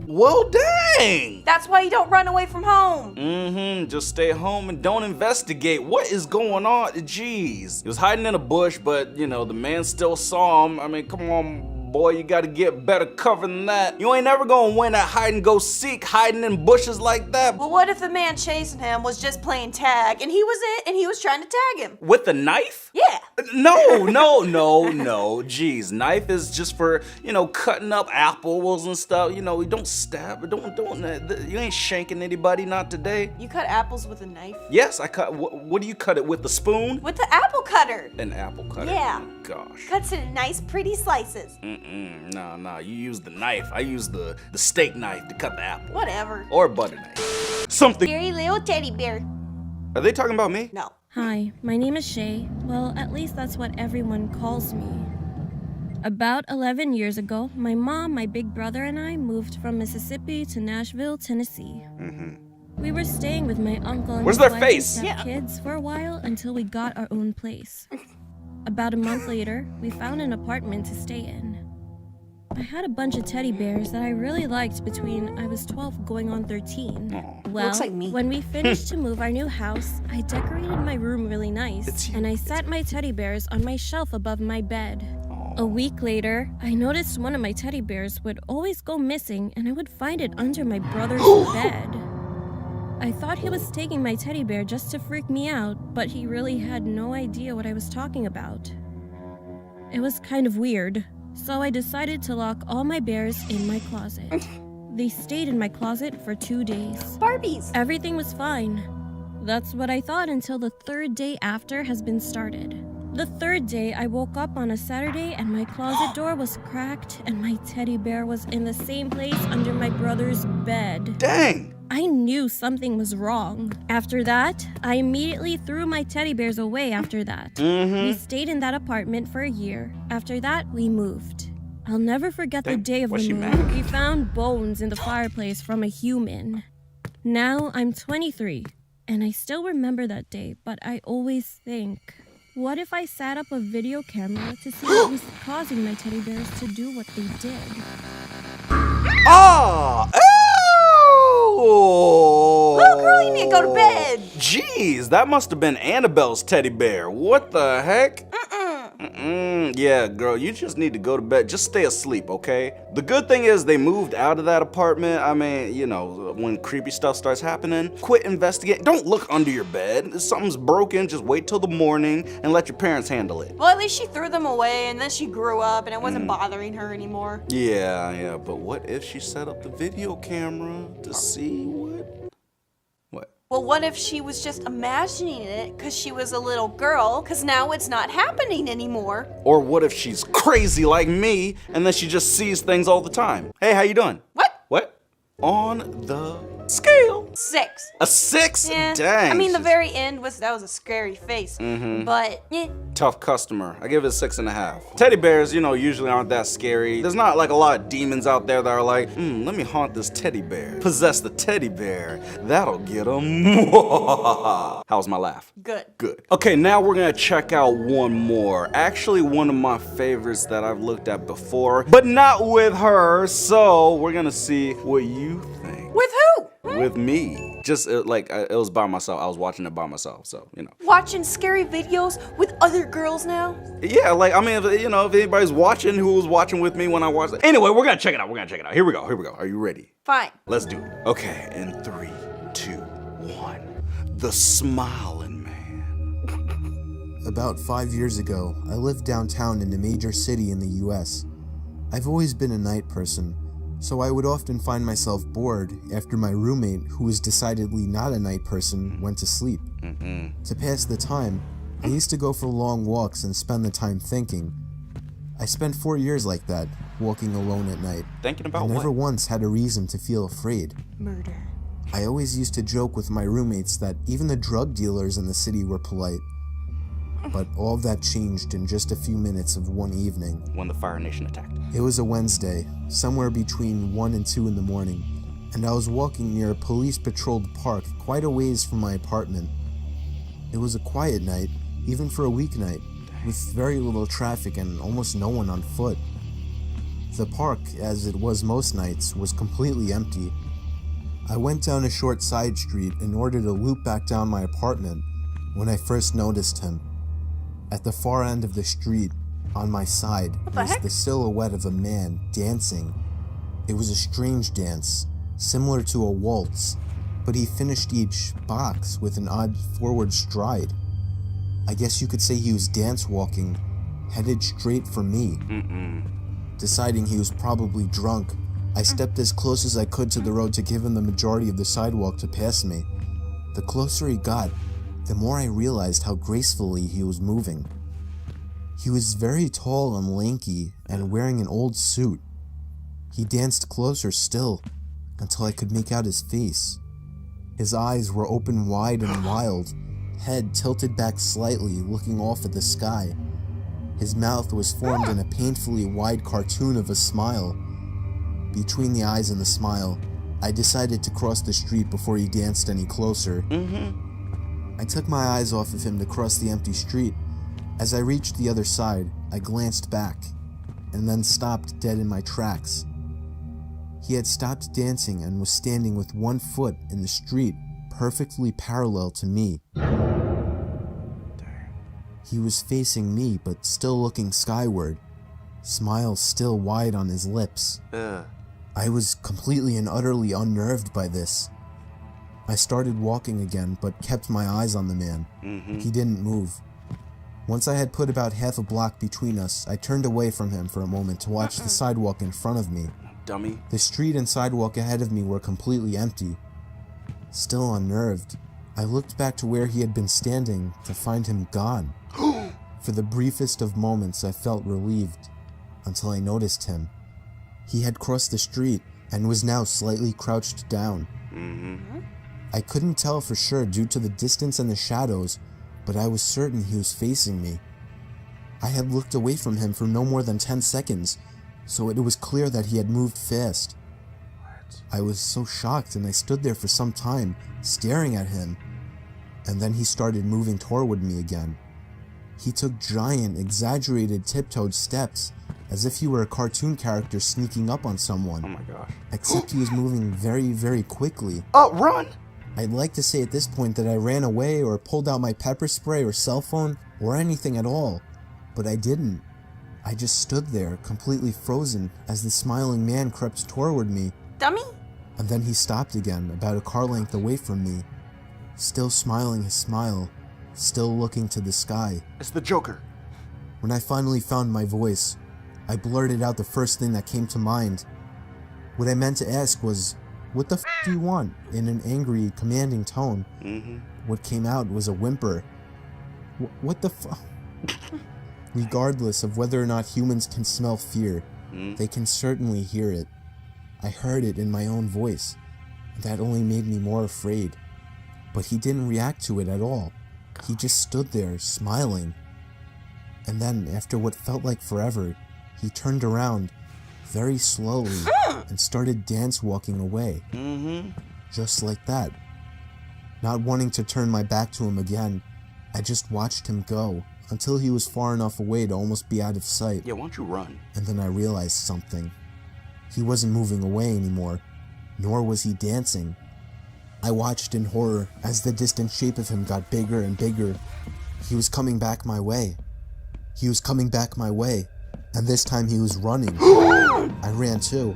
Well, dang! That's why you don't run away from home. Mm-hmm. Just stay home and don't investigate. What is going on? Jeez. He was hiding in a bush, but, you know, the man still saw him. I mean, come on, boy. You gotta get better cover than that. You ain't never gonna win at hide and go seek hiding in bushes like that. Well, what if the man chasing him was just playing tag and he was it and he was trying to tag him? With a knife? Yeah. No. Jeez, knife is just for, you know, cutting up apples and stuff. You know, you don't stab. Don't. You ain't shanking anybody, not today. You cut apples with a knife? Yes, I cut. What do you cut it with? The spoon? With the apple cutter. An apple cutter. Yeah. Oh, gosh. Cuts it in nice, pretty slices. No. You use the knife. I use the steak knife to cut the apple. Whatever. Or butter knife. Something. Very little teddy bear. Are they talking about me? No. Hi, my name is Shay. Well, at least that's what everyone calls me. About 11 years ago, my mom, my big brother, and I moved from Mississippi to Nashville, Tennessee. We were staying with my uncle and Where's his their wife face? and kids for a while until we got our own place. About a month later, we found an apartment to stay in. I had a bunch of teddy bears that I really liked between I was 12 going on 13. Well, Looks like me. when we finished to move our new house, I decorated my room really nice, and I set my teddy bears on my shelf above my bed. A week later, I noticed one of my teddy bears would always go missing, and I would find it under my brother's bed. I thought he was taking my teddy bear just to freak me out, but he really had no idea what I was talking about. It was kind of weird. So I decided to lock all my bears in my closet. They stayed in my closet for 2 days. Barbies. Everything was fine. That's what I thought until the third day after has been started. The third day, I woke up on a Saturday and my closet door was cracked and my teddy bear was in the same place under my brother's bed. Dang! I knew something was wrong. After that, I immediately threw my teddy bears away after that. We stayed in that apartment for a year. After that, we moved. I'll never forget the day of the move. We found bones in the fireplace from a human. Now I'm 23, and I still remember that day, but I always think, what if I set up a video camera to see what was causing my teddy bears to do what they did? Ah! Oh! Little girl, you need to go to bed. Jeez, that must have been Annabelle's teddy bear. What the heck? Yeah, girl, you just need to go to bed. Just stay asleep, okay? The good thing is they moved out of that apartment. I mean, you know, when creepy stuff starts happening, quit investigating. Don't look under your bed. If something's broken, just wait till the morning and let your parents handle it. Well, at least she threw them away and then she grew up and it wasn't bothering her anymore. Yeah, but what if she set up the video camera to see what? Well, what if she was just imagining it because she was a little girl, because now it's not happening anymore? Or what if she's crazy like me and then she just sees things all the time? Hey, how you doing? What? On the scale. 6. A 6? Yeah. Dang. I mean, the very end was a scary face. But, yeah. Tough customer. I give it a 6.5. Teddy bears, you know, usually aren't that scary. There's not like a lot of demons out there that are like, let me haunt this teddy bear. Possess the teddy bear. That'll get him. How's my laugh? Good. Okay, now we're gonna check out one more. Actually, one of my favorites that I've looked at before, but not with her. So we're gonna see what you think. With who? With me. Just it was by myself. I was watching it by myself, so, you know. Watching scary videos with other girls now? Yeah, like, I mean, if anybody's watching who was watching with me when I watched it. Anyway, we're gonna check it out. Here we go. Are you ready? Fine. Let's do it. Okay, in 3, 2, 1. The Smiling Man. About 5 years ago, I lived downtown in a major city in the US. I've always been a night person, so I would often find myself bored after my roommate, who was decidedly not a night person, went to sleep. To pass the time, I used to go for long walks and spend the time thinking. I spent 4 years like that, walking alone at night. Thinking about I never what? once had a reason to feel afraid. Murder. I always used to joke with my roommates that even the drug dealers in the city were polite. But all of that changed in just a few minutes of one evening. When the Fire Nation attacked. It was a Wednesday, somewhere between 1 and 2 in the morning, and I was walking near a police-patrolled park quite a ways from my apartment. It was a quiet night, even for a weeknight, with very little traffic and almost no one on foot. The park, as it was most nights, was completely empty. I went down a short side street in order to loop back down my apartment when I first noticed him. At the far end of the street, on my side, was the silhouette of a man dancing. It was a strange dance, similar to a waltz, but he finished each box with an odd forward stride. I guess you could say he was dance walking, headed straight for me. Deciding he was probably drunk, I stepped as close as I could to the road to give him the majority of the sidewalk to pass me. The closer he got, the more I realized how gracefully he was moving. He was very tall and lanky and wearing an old suit. He danced closer still until I could make out his face. His eyes were open wide and wild, head tilted back slightly, looking off at the sky. His mouth was formed in a painfully wide cartoon of a smile. Between the eyes and the smile, I decided to cross the street before he danced any closer. I took my eyes off of him to cross the empty street. As I reached the other side, I glanced back, and then stopped dead in my tracks. He had stopped dancing and was standing with one foot in the street, perfectly parallel to me. He was facing me, but still looking skyward, smile still wide on his lips. I was completely and utterly unnerved by this. I started walking again, but kept my eyes on the man. He didn't move. Once I had put about half a block between us, I turned away from him for a moment to watch the sidewalk in front of me. Dummy. The street and sidewalk ahead of me were completely empty. Still unnerved, I looked back to where he had been standing to find him gone. For the briefest of moments, I felt relieved, until I noticed him. He had crossed the street and was now slightly crouched down, I couldn't tell for sure due to the distance and the shadows, but I was certain he was facing me. I had looked away from him for no more than 10 seconds, so it was clear that he had moved fast. I was so shocked and I stood there for some time, staring at him, and then he started moving toward me again. He took giant, exaggerated tiptoed steps, as if he were a cartoon character sneaking up on someone. Oh my gosh. Except he was moving very, very quickly. Run! I'd like to say at this point that I ran away or pulled out my pepper spray or cell phone or anything at all, but I didn't. I just stood there, completely frozen, as the smiling man crept toward me. Dummy? And then he stopped again, about a car length away from me, still smiling his smile, still looking to the sky. It's the Joker. When I finally found my voice, I blurted out the first thing that came to mind. What I meant to ask was, "What the f do you want?" in an angry, commanding tone. What came out was a whimper. What the f? Regardless of whether or not humans can smell fear, they can certainly hear it. I heard it in my own voice. That only made me more afraid. But he didn't react to it at all. He just stood there, smiling. And then, after what felt like forever, he turned around, very slowly, and started dance walking away. Just like that. Not wanting to turn my back to him again, I just watched him go, until he was far enough away to almost be out of sight. Yeah, why don't you run? And then I realized something. He wasn't moving away anymore, nor was he dancing. I watched in horror as the distant shape of him got bigger and bigger. He was coming back my way. He was coming back my way, and this time he was running. I ran too.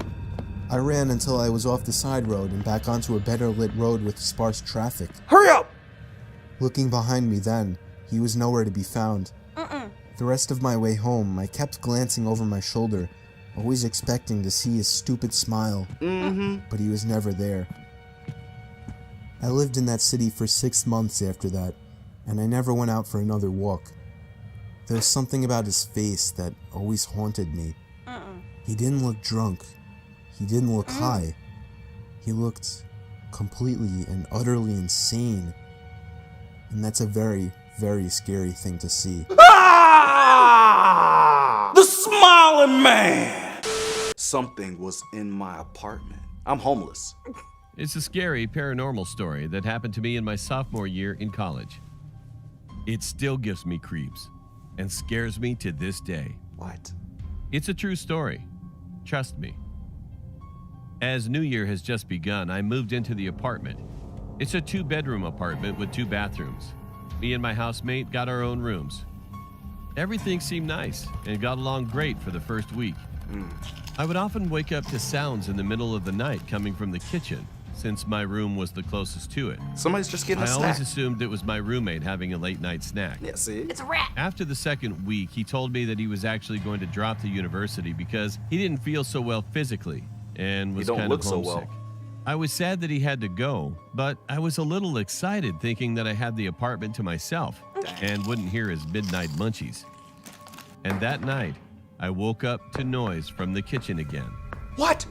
I ran until I was off the side road and back onto a better lit road with sparse traffic. Hurry up! Looking behind me then, he was nowhere to be found. The rest of my way home, I kept glancing over my shoulder, always expecting to see his stupid smile, but he was never there. I lived in that city for 6 months after that, and I never went out for another walk. There was something about his face that always haunted me. He didn't look drunk. He didn't look high. He looked completely and utterly insane. And that's a very, very scary thing to see. The smiling man! Something was in my apartment. I'm homeless. It's a scary paranormal story that happened to me in my sophomore year in college. It still gives me creeps and scares me to this day. What? It's a true story. Trust me. As New Year has just begun, I moved into the apartment. It's a 2-bedroom apartment with 2 bathrooms. Me and my housemate got our own rooms. Everything seemed nice and got along great for the first week. I would often wake up to sounds in the middle of the night coming from the kitchen, since my room was the closest to it. Somebody's just getting a I snack. always assumed it was my roommate having a late night snack. Yeah, see? It's a rat. After the second week, he told me that he was actually going to drop the university because he didn't feel so well physically and was kind of homesick. I was sad that he had to go, but I was a little excited thinking that I had the apartment to myself and wouldn't hear his midnight munchies. And that night, I woke up to noise from the kitchen again. What?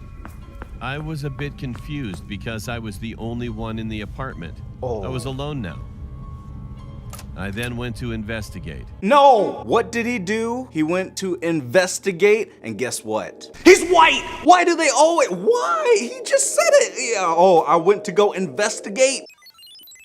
I was a bit confused because I was the only one in the apartment. I was alone now. I then went to investigate. No! What did he do? He went to investigate, and guess what? He's white! Why do they always— why? He just said it! Yeah, I went to go investigate.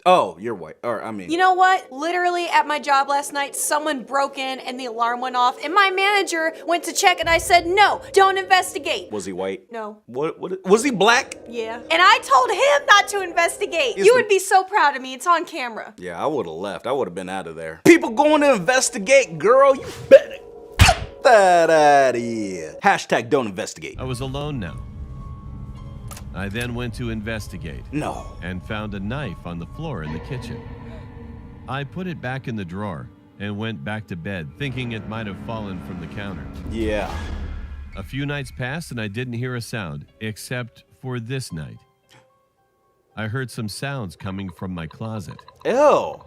Oh, you're white. Or, I mean. You know what? Literally at my job last night, someone broke in and the alarm went off, and my manager went to check, and I said, no, don't investigate. Was he white? No. What was he black? Yeah. And I told him not to investigate. You would be so proud of me. It's on camera. Yeah, I would have left. I would have been out of there. People going to investigate, girl. You better get that out of here. Hashtag don't investigate. I was alone now. I then went to investigate. No. And found a knife on the floor in the kitchen. I put it back in the drawer and went back to bed, thinking it might have fallen from the counter. Yeah. A few nights passed and I didn't hear a sound, except for this night. I heard some sounds coming from my closet. Ew.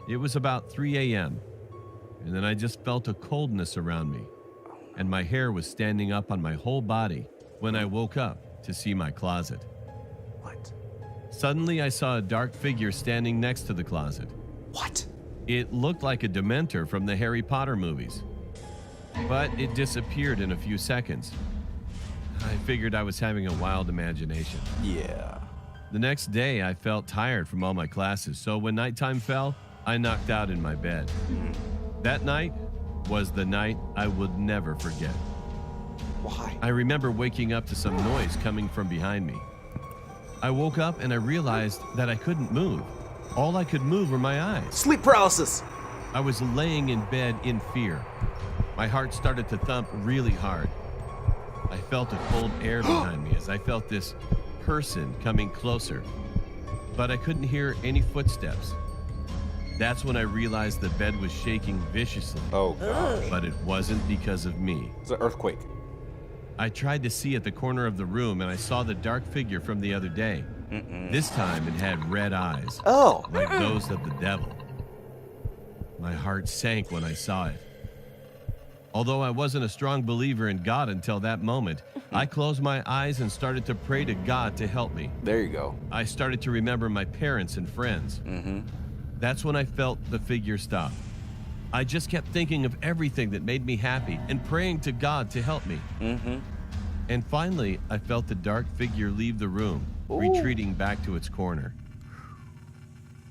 It was about 3 a.m. and then I just felt a coldness around me, and my hair was standing up on my whole body when I woke up to see my closet. What? Suddenly, I saw a dark figure standing next to the closet. What? It looked like a Dementor from the Harry Potter movies, but it disappeared in a few seconds. I figured I was having a wild imagination. Yeah. The next day, I felt tired from all my classes, so when nighttime fell, I knocked out in my bed. That night was the night I would never forget. Why? I remember waking up to some noise coming from behind me. I woke up and I realized that I couldn't move. All I could move were my eyes. Sleep paralysis. I was laying in bed in fear. My heart started to thump really hard. I felt a cold air behind me as I felt this person coming closer, but I couldn't hear any footsteps. That's when I realized the bed was shaking viciously. Oh, God. But it wasn't because of me. It's an earthquake. I tried to see at the corner of the room and I saw the dark figure from the other day. This time it had red eyes. Oh. Like those of the devil. My heart sank when I saw it. Although I wasn't a strong believer in God until that moment, I closed my eyes and started to pray to God to help me. There you go. I started to remember my parents and friends. That's when I felt the figure stop. I just kept thinking of everything that made me happy and praying to God to help me. And finally, I felt the dark figure leave the room, retreating back to its corner.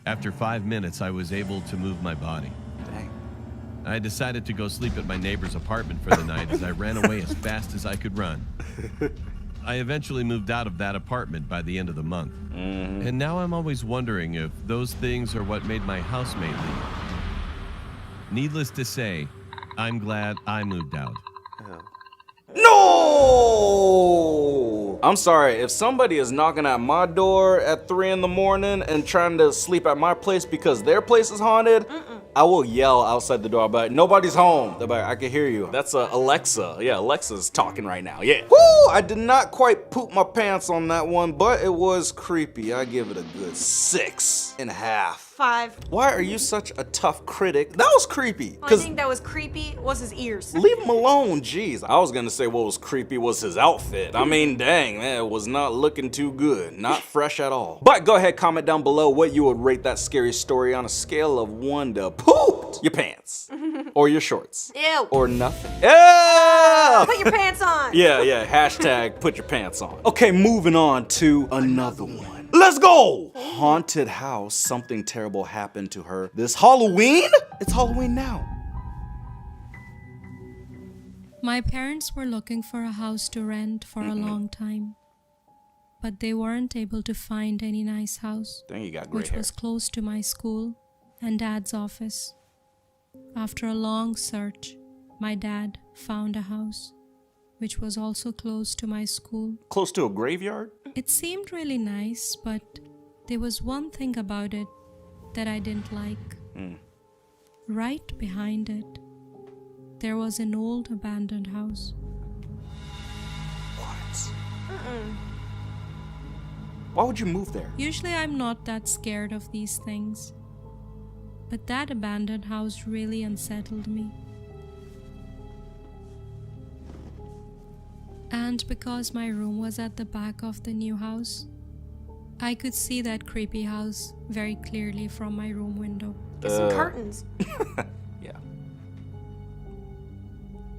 After 5 minutes, I was able to move my body. Dang. I decided to go sleep at my neighbor's apartment for the night as I ran away as fast as I could run. I eventually moved out of that apartment by the end of the month. And now I'm always wondering if those things are what made my housemate leave. Needless to say, I'm glad I moved out. No! I'm sorry, if somebody is knocking at my door at 3 in the morning and trying to sleep at my place because their place is haunted, I will yell outside the door. I'll be like, nobody's home. They'll be like, I can hear you. That's Alexa. Yeah, Alexa's talking right now. Yeah. Woo! I did not quite poop my pants on that one, but it was creepy. I give it a good 6.5. 5. Why are you such a tough critic? That was creepy. I think that was creepy was his ears. Leave him alone, jeez. I was gonna say what was creepy was his outfit. I mean, dang, man, it was not looking too good. Not fresh at all. But go ahead, comment down below what you would rate that scary story on a scale of 1 to pooped your pants. Or your shorts. Ew. Or nothing. Ew! Put your pants on. Yeah, hashtag put your pants on. Okay, moving on to another one. Let's go! Haunted house, something terrible happened to her this Halloween? It's Halloween now. My parents were looking for a house to rent for a long time, but they weren't able to find any nice house, Dang, you got gray which hair. was close to my school and Dad's office. After a long search, my dad found a house, which was also close to my school. Close to a graveyard? It seemed really nice, but there was one thing about it that I didn't like. Right behind it, there was an old abandoned house. What? Why would you move there? Usually I'm not that scared of these things, but that abandoned house really unsettled me. And because my room was at the back of the new house, I could see that creepy house very clearly from my room window. Get some curtains. Yeah.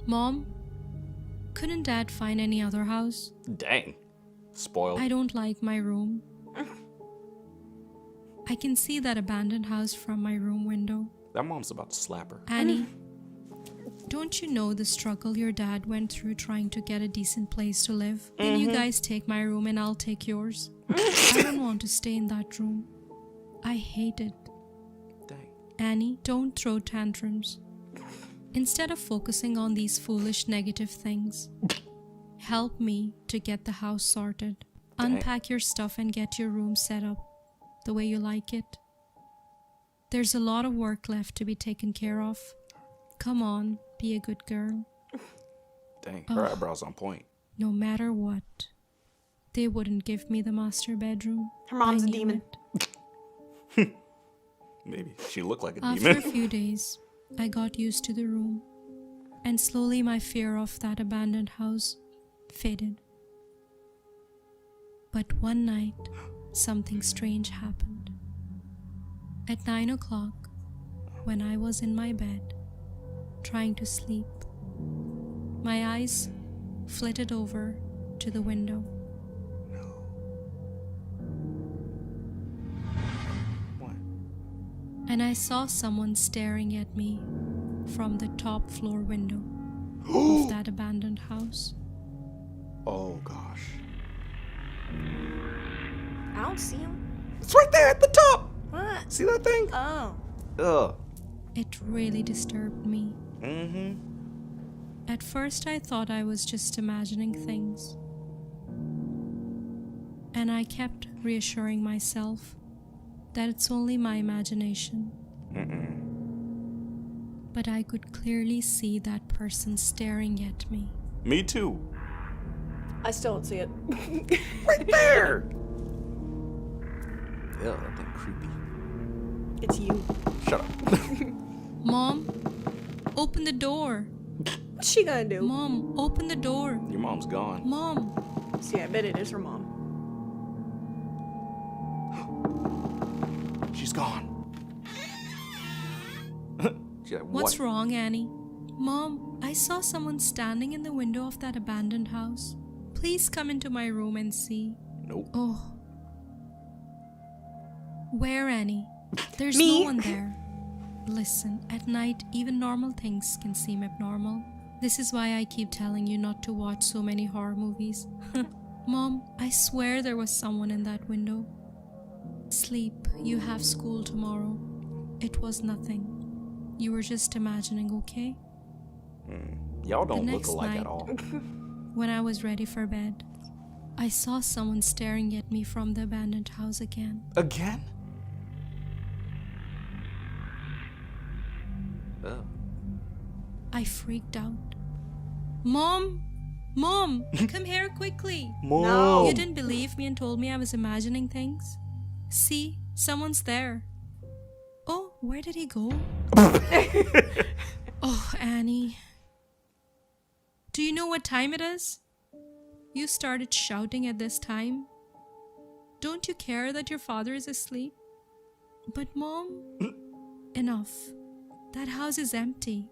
Mom, couldn't Dad find any other house? Dang. Spoiled. I don't like my room. I can see that abandoned house from my room window. That mom's about to slap her. Annie, don't you know the struggle your dad went through trying to get a decent place to live? Can you guys take my room and I'll take yours? I don't want to stay in that room. I hate it. Dang. Annie, don't throw tantrums. Instead of focusing on these foolish negative things, help me to get the house sorted. Unpack your stuff and get your room set up the way you like it. There's a lot of work left to be taken care of. Come on, be a good girl. Dang, her eyebrows on point. No matter what, they wouldn't give me the master bedroom. Her mom's I a knew demon. it. Maybe she looked like a After demon. a few days, I got used to the room, and slowly my fear of that abandoned house faded. But one night, something strange happened. At 9 o'clock, when I was in my bed, trying to sleep, my eyes flitted over to the window. And I saw someone staring at me from the top floor window of that abandoned house. Oh gosh. I don't see him. It's right there at the top. What? See that thing? Oh. Ugh. It really disturbed me. Mm-hmm. At first, I thought I was just imagining things. And I kept reassuring myself that it's only my imagination. But I could clearly see that person staring at me. Me too. I still don't see it. Right there. Ew, that thing creepy. It's you. Shut up. Mom, open the door. What's she gonna do? Mom, open the door. Your mom's gone. Mom. See, I bet it is her mom. She's gone. She's like, What's what? wrong, Annie? Mom, I saw someone standing in the window of that abandoned house. Please come into my room and see. Nope. Oh. Where, Annie? There's Me? no one there. Listen, at night, even normal things can seem abnormal. This is why I keep telling you not to watch so many horror movies. Mom, I swear there was someone in that window. Sleep, you have school tomorrow. It was nothing. You were just imagining, okay? Y'all don't The look next alike night- at all. When I was ready for bed, I saw someone staring at me from the abandoned house again. Again? Oh. I freaked out. Mom! Mom! Come here quickly! Mom! No. You didn't believe me and told me I was imagining things? See, someone's there. Oh, where did he go? Oh, Annie. Do you know what time it is? You started shouting at this time. Don't you care that your father is asleep? But Mom, enough. That house is empty.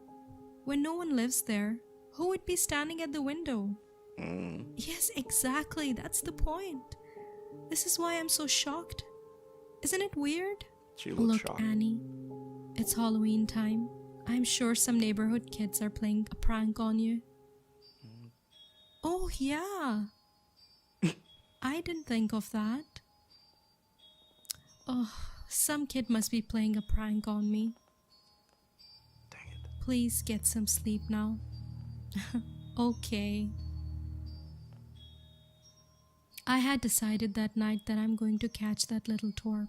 When no one lives there, who would be standing at the window? Yes, exactly. That's the point. This is why I'm so shocked. Isn't it weird? She looks Look, shocked. Annie, it's Halloween time. I'm sure some neighborhood kids are playing a prank on you. Oh, yeah. I didn't think of that. Oh, some kid must be playing a prank on me. Dang it. Please get some sleep now. Okay. I had decided that night that I'm going to catch that little twerp.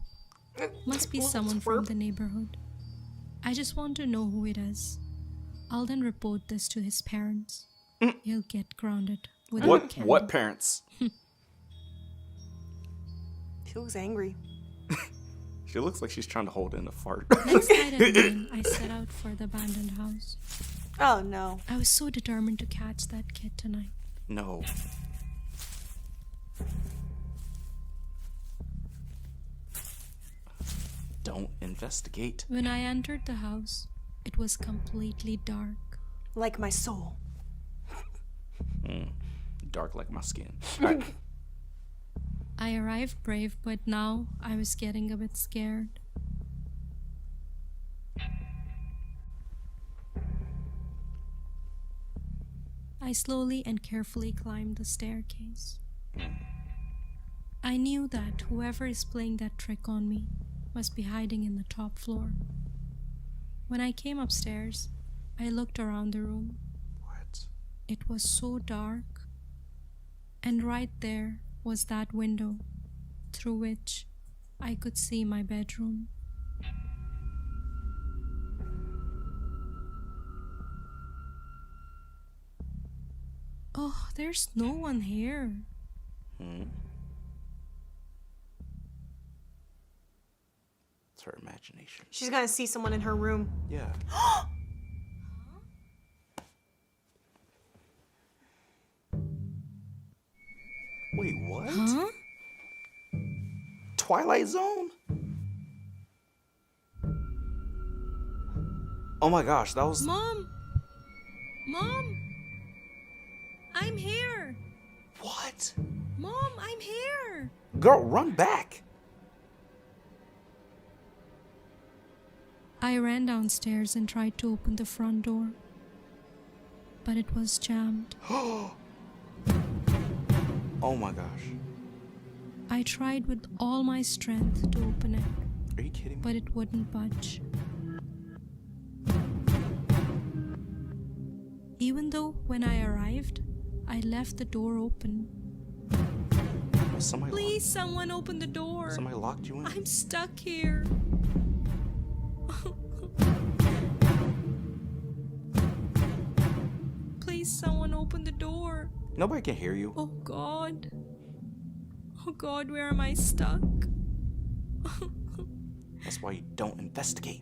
Must be someone from the neighborhood. I just want to know who it is. I'll then report this to his parents. He'll get grounded with a candy. What parents? She looks angry. She looks like she's trying to hold in a fart. Next night at 9, I set out for the abandoned house. Oh no. I was so determined to catch that kid tonight. No. Don't investigate. When I entered the house, it was completely dark. Like my soul. Dark like my skin. I arrived brave, but now I was getting a bit scared. I slowly and carefully climbed the staircase. I knew that whoever is playing that trick on me must be hiding in the top floor. When I came upstairs, I looked around the room. What? It was so dark, and right there was that window through which I could see my bedroom. Oh, there's no one here. It's her imagination. She's gonna see someone in her room. Yeah. Wait, what? Huh? Twilight Zone? Oh my gosh, that was... Mom! Mom! I'm here! What? Mom, I'm here! Girl, run back! I ran downstairs and tried to open the front door, but it was jammed. Oh my gosh. I tried with all my strength to open it. Are you kidding me? But it wouldn't budge. Even though when I arrived, I left the door open. Please, someone open the door. Somebody locked you in? I'm stuck here. Please, someone open the door. Nobody can hear you. Oh God. Oh God, where am I stuck? That's why you don't investigate.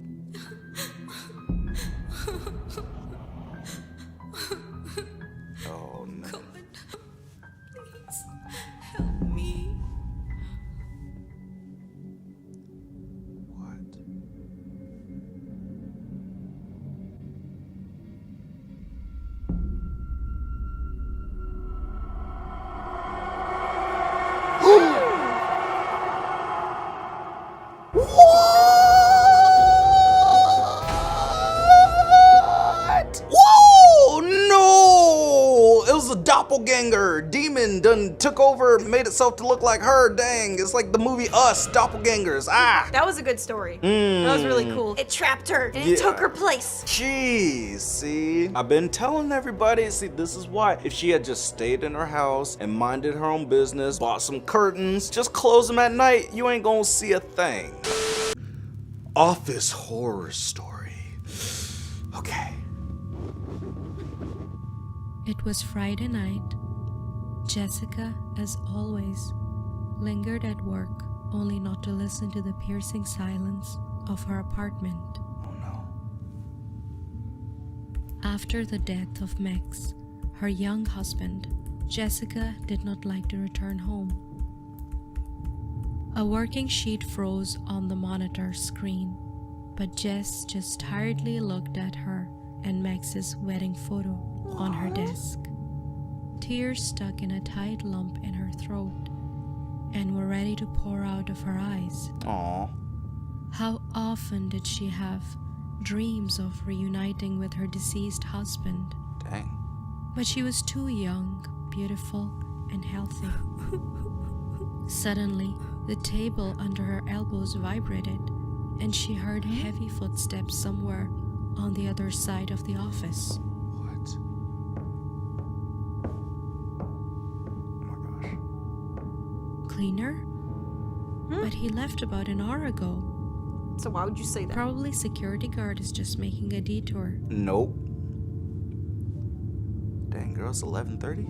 Oh no. God, please help me. What? What? Whoa! No! It was a doppelganger. Demon done took over, made itself to look like her. Dang, it's like the movie Us, doppelgangers. Ah! That was a good story. That was really cool. It trapped her and it took her place. Jeez, see? I've been telling everybody, see, this is why. If she had just stayed in her house and minded her own business, bought some curtains, just close them at night, you ain't gonna see a thing. Office horror story. Okay. It was Friday night. Jessica, as always, lingered at work only not to listen to the piercing silence of her apartment. Oh no. After the death of Max, her young husband, Jessica did not like to return home. A working sheet froze on the monitor screen, but Jess just tiredly looked at her and Max's wedding photo on her desk. Tears stuck in a tight lump in her throat and were ready to pour out of her eyes. Aww. How often did she have dreams of reuniting with her deceased husband? Dang. But she was too young, beautiful, and healthy. Suddenly, the table under her elbows vibrated, and she heard heavy footsteps somewhere on the other side of the office. What? Oh my gosh. Cleaner? But he left about an hour ago. So why would you say that? Probably security guard is just making a detour. Nope. Dang, girl, it's 11:30?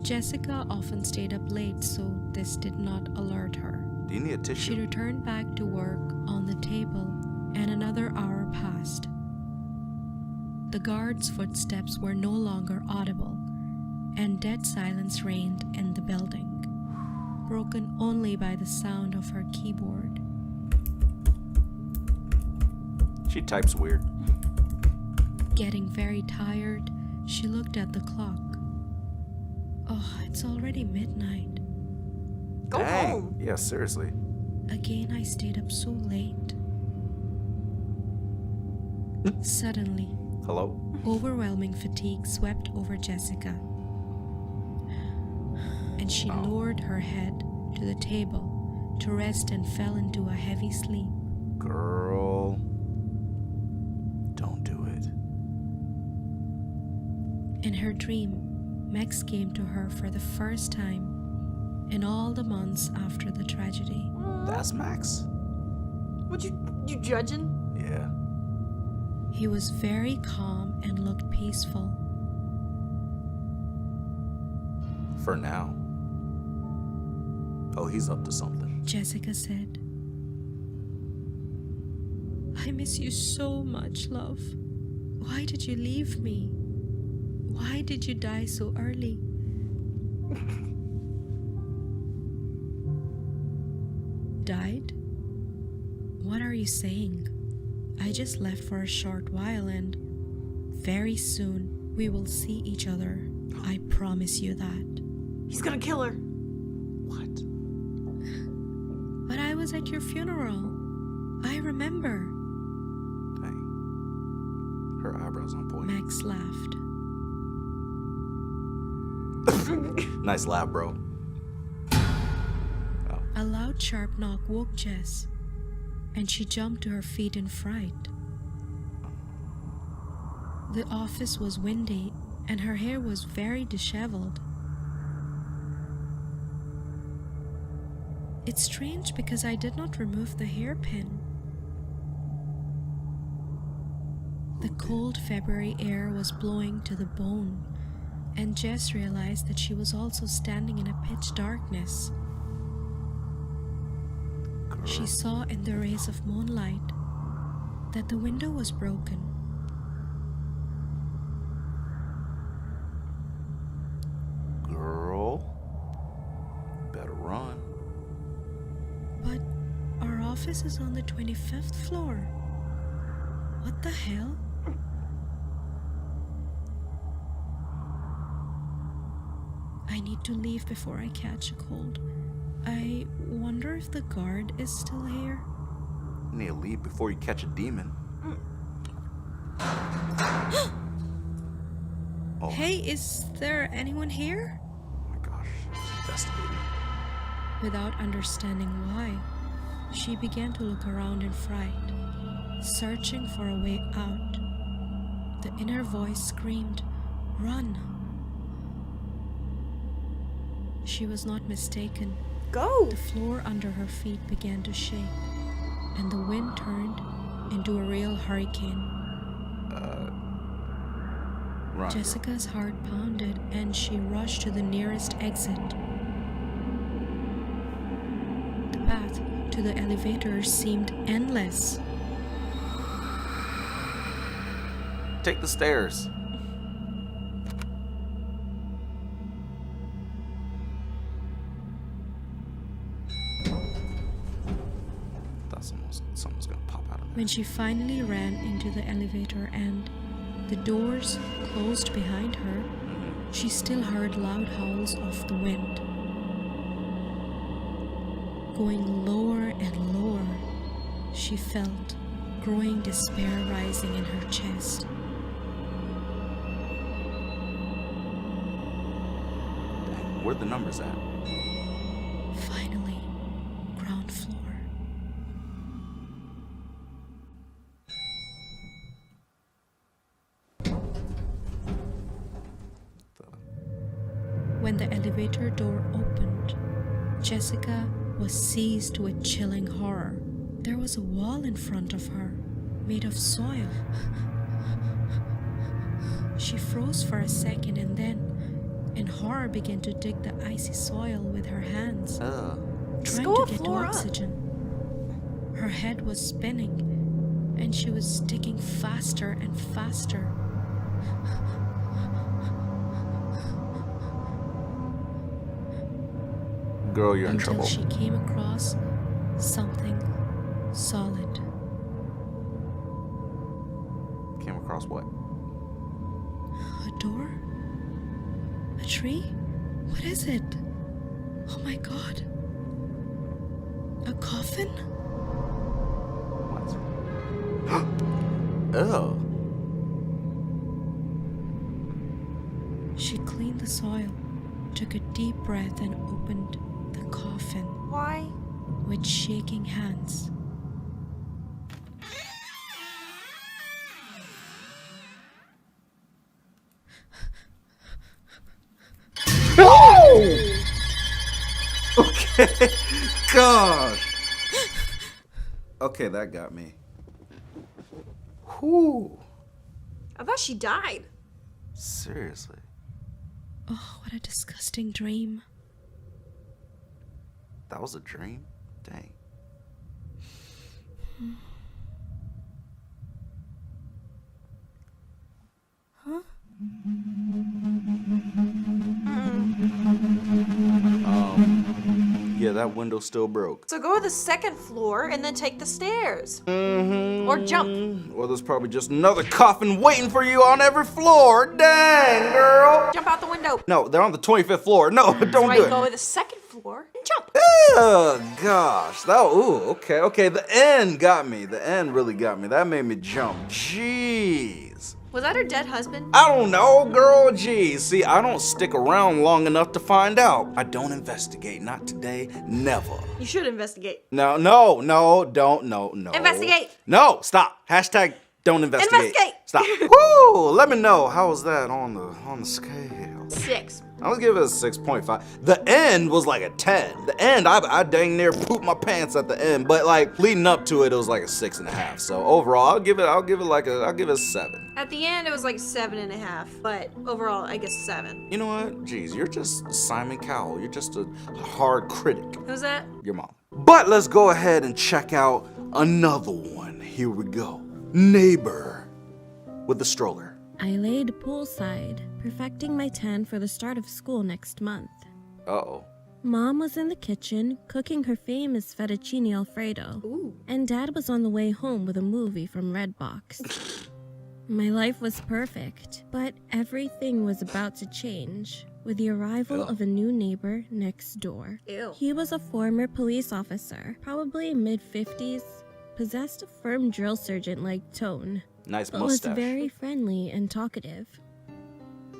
Jessica often stayed up late, so this did not alert her. Do you need a She tissue? returned back to work on the table, and another hour passed. The guard's footsteps were no longer audible, and dead silence reigned in the building, broken only by the sound of her keyboard. She types weird. Getting very tired, she looked at the clock. Oh, it's already midnight. Go Dang. home. Yeah, seriously. Again, I stayed up so late. Suddenly, Hello? overwhelming fatigue swept over Jessica, and she lowered her head to the table to rest and fell into a heavy sleep. Girl. Don't do it. In her dream, Max came to her for the first time in all the months after the tragedy. That's Max? What you judging? Yeah. He was very calm and looked peaceful. For now. Oh, he's up to something. Jessica said, "I miss you so much, love. Why did you leave me? Why did you die so early?" died? What are you saying? I just left for a short while and very soon we will see each other. I promise you that. He's gonna kill her. What? But I was at your funeral. I remember. Dang. Her eyebrows on point. Max laughed. Nice laugh, bro. A loud, sharp knock woke Jess, and she jumped to her feet in fright. The office was windy, and her hair was very disheveled. It's strange because I did not remove the hairpin. The cold February air was blowing to the bone, and Jess realized that she was also standing in a pitch darkness. She saw in the rays of moonlight that the window was broken. Girl, better run. But our office is on the 25th floor. What the hell? I need to leave before I catch a cold. I wonder if the guard is still here. You need to leave before you catch a demon. Oh. Hey, is there anyone here? Oh my gosh, she's investigating. Without understanding why, she began to look around in fright, searching for a way out. The inner voice screamed, "Run!" She was not mistaken. Go! The floor under her feet began to shake, and the wind turned into a real hurricane. Run. Jessica's heart pounded, and she rushed to the nearest exit. The path to the elevator seemed endless. Take the stairs. Someone's gonna pop out of there. When she finally ran into the elevator and the doors closed behind her, she still heard loud howls of the wind. Going lower and lower, she felt growing despair rising in her chest. Dang, where the numbers at? Finally, ground floor. When the elevator door opened, Jessica was seized with chilling horror. There was a wall in front of her, made of soil. She froze for a second and then, in horror, began to dig the icy soil with her hands, trying to get to oxygen. Her head was spinning, and she was digging faster and faster. Girl, you're in trouble. Until she came across something solid. Came across what? A door? A tree? What is it? Oh my god. A coffin? What? Oh. She cleaned the soil, took a deep breath, and opened the coffin. Why? With shaking hands. Oh! Okay. Gosh. Okay, that got me. Whew. I thought she died. Seriously. Oh, what a disgusting dream. That was a dream? Dang. Huh? Yeah, that window's still broke. So go to the second floor and then take the stairs. Or jump. Well, there's probably just another coffin waiting for you on every floor. Dang, girl. Jump out the window. No, they're on the 25th floor. No, don't So do I it. go to the second floor and jump. Oh, gosh. Okay. The end got me. The end really got me. That made me jump. Jeez. Was that her dead husband? I don't know, girl. Jeez. See, I don't stick around long enough to find out. I don't investigate. Not today. Never. You should investigate. No, don't. Investigate. No, stop. Hashtag don't investigate. Investigate. Stop. Woo! Let me know. How was that on the scale? 6. I was giving it a 6.5. The end was like a 10. The end, I dang near pooped my pants at the end, but like leading up to it, it was like a 6.5. So overall, I'll give it a 7. At the end, it was like 7.5, but overall, I guess 7. You know what? Jeez, you're just Simon Cowell. You're just a hard critic. Who's that? Your mom. But let's go ahead and check out another one. Here we go. Neighbor with the stroller. I laid poolside, perfecting my tan for the start of school next month. Uh-oh. Mom was in the kitchen, cooking her famous fettuccine alfredo. Ooh. And Dad was on the way home with a movie from Redbox. My life was perfect, but everything was about to change with the arrival of a new neighbor next door. Ew. He was a former police officer, probably mid-50s, possessed a firm drill sergeant-like tone. Nice But was mustache. very friendly and talkative.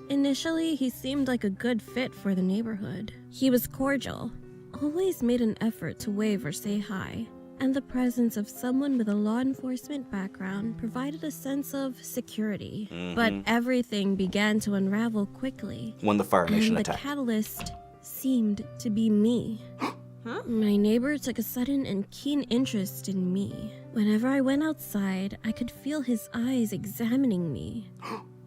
Initially, he seemed like a good fit for the neighborhood. He was cordial, always made an effort to wave or say hi, and the presence of someone with a law enforcement background provided a sense of security. But everything began to unravel quickly. When the Fire Nation And the attacked. catalyst seemed to be me. My neighbor took a sudden and keen interest in me. Whenever I went outside, I could feel his eyes examining me.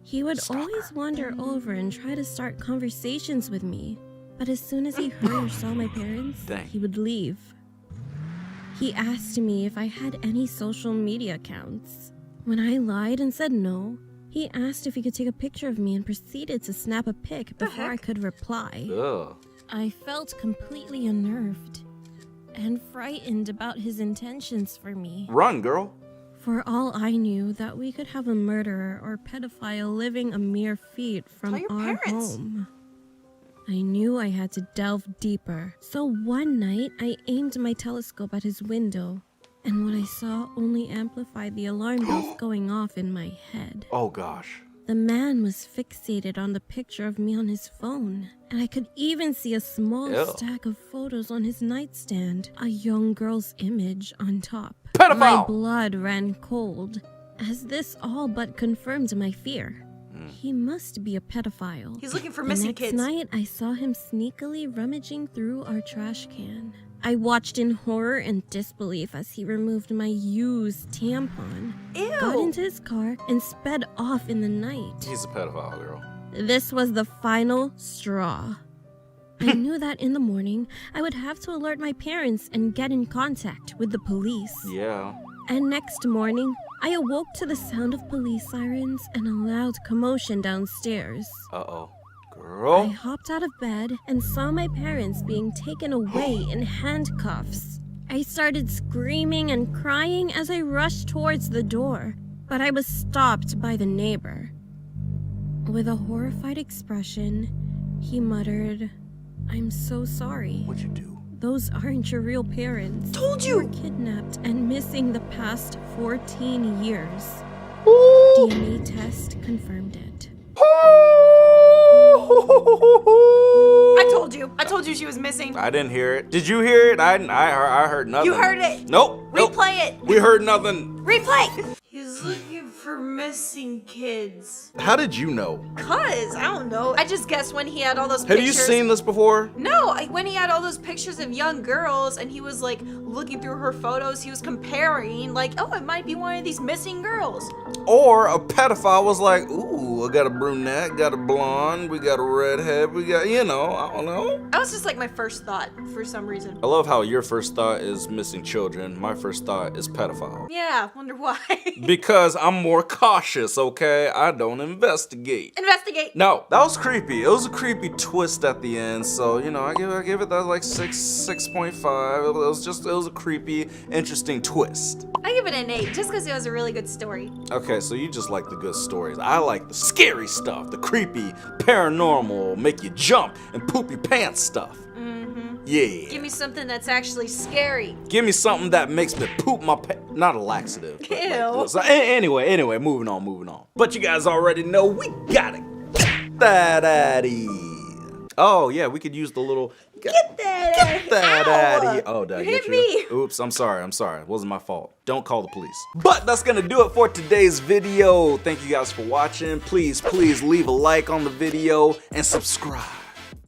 He would always wander over and try to start conversations with me, but as soon as he heard or saw my parents, Dang. he would leave. He asked me if I had any social media accounts. When I lied and said no, he asked if he could take a picture of me and proceeded to snap a pic before I could reply. Ugh. I felt completely unnerved and frightened about his intentions for me. Run, girl. For all I knew, that we could have a murderer or pedophile living a mere feet from Tell your our parents. home. I knew I had to delve deeper. So one night, I aimed my telescope at his window, and what I saw only amplified the alarm bells going off in my head. Oh gosh. The man was fixated on the picture of me on his phone, and I could even see a small Ew. stack of photos on his nightstand, a young girl's image on top. Pedophile! My blood ran cold, as this all but confirmed my fear. He must be a pedophile. He's looking for The missing next kids. night, I saw him sneakily rummaging through our trash can. I watched in horror and disbelief as he removed my used tampon, got Ew. into his car, and sped off in the night. He's a pedophile, girl. This was the final straw. I knew that in the morning, I would have to alert my parents and get in contact with the police. Yeah. And next morning, I awoke to the sound of police sirens and a loud commotion downstairs. Uh-oh. I Girl. hopped out of bed and saw my parents being taken away in handcuffs. I started screaming and crying as I rushed towards the door, but I was stopped by the neighbor. With a horrified expression, he muttered, "I'm so sorry. What'd you do? Those aren't your real parents. Told They you!" were kidnapped and missing the past 14 years. DNA test confirmed it. I told you she was missing. I didn't hear it. Did you hear it? I heard nothing. You heard it. Nope. Replay it. We heard nothing. Replay. He's looking for missing kids. How did you know? Cause I don't know. I just guessed when he had all those Have pictures. you seen this before? No, when he had all those pictures of young girls and he was like looking through her photos, he was comparing like, oh, it might be one of these missing girls. Or a pedophile was like, ooh, I got a brunette, got a blonde, we got a redhead, we got, you know, I don't know. That was just like my first thought for some reason. I love how your first thought is missing children. My first thought is pedophile. Yeah, wonder why. Because I'm more cautious, okay? I don't investigate. Investigate. No, that was creepy. It was a creepy twist at the end, so you know, I give it that like 6.5. It was a creepy, interesting twist. I give it an 8 just because it was a really good story. Okay, so you just like the good stories. I like the scary stuff, the creepy, paranormal, make you jump and poop your pants stuff. Yeah. Give me something that's actually scary. Give me something that makes me poop my pants. Not a laxative. Ew. Like, so, anyway, moving on. But you guys already know we gotta get that out of here. Oh yeah, we could use the little Get that out of here. Oh, did I hit get me. you? Oops, I'm sorry. It wasn't my fault. Don't call the police. But that's gonna do it for today's video. Thank you guys for watching. Please leave a like on the video and subscribe.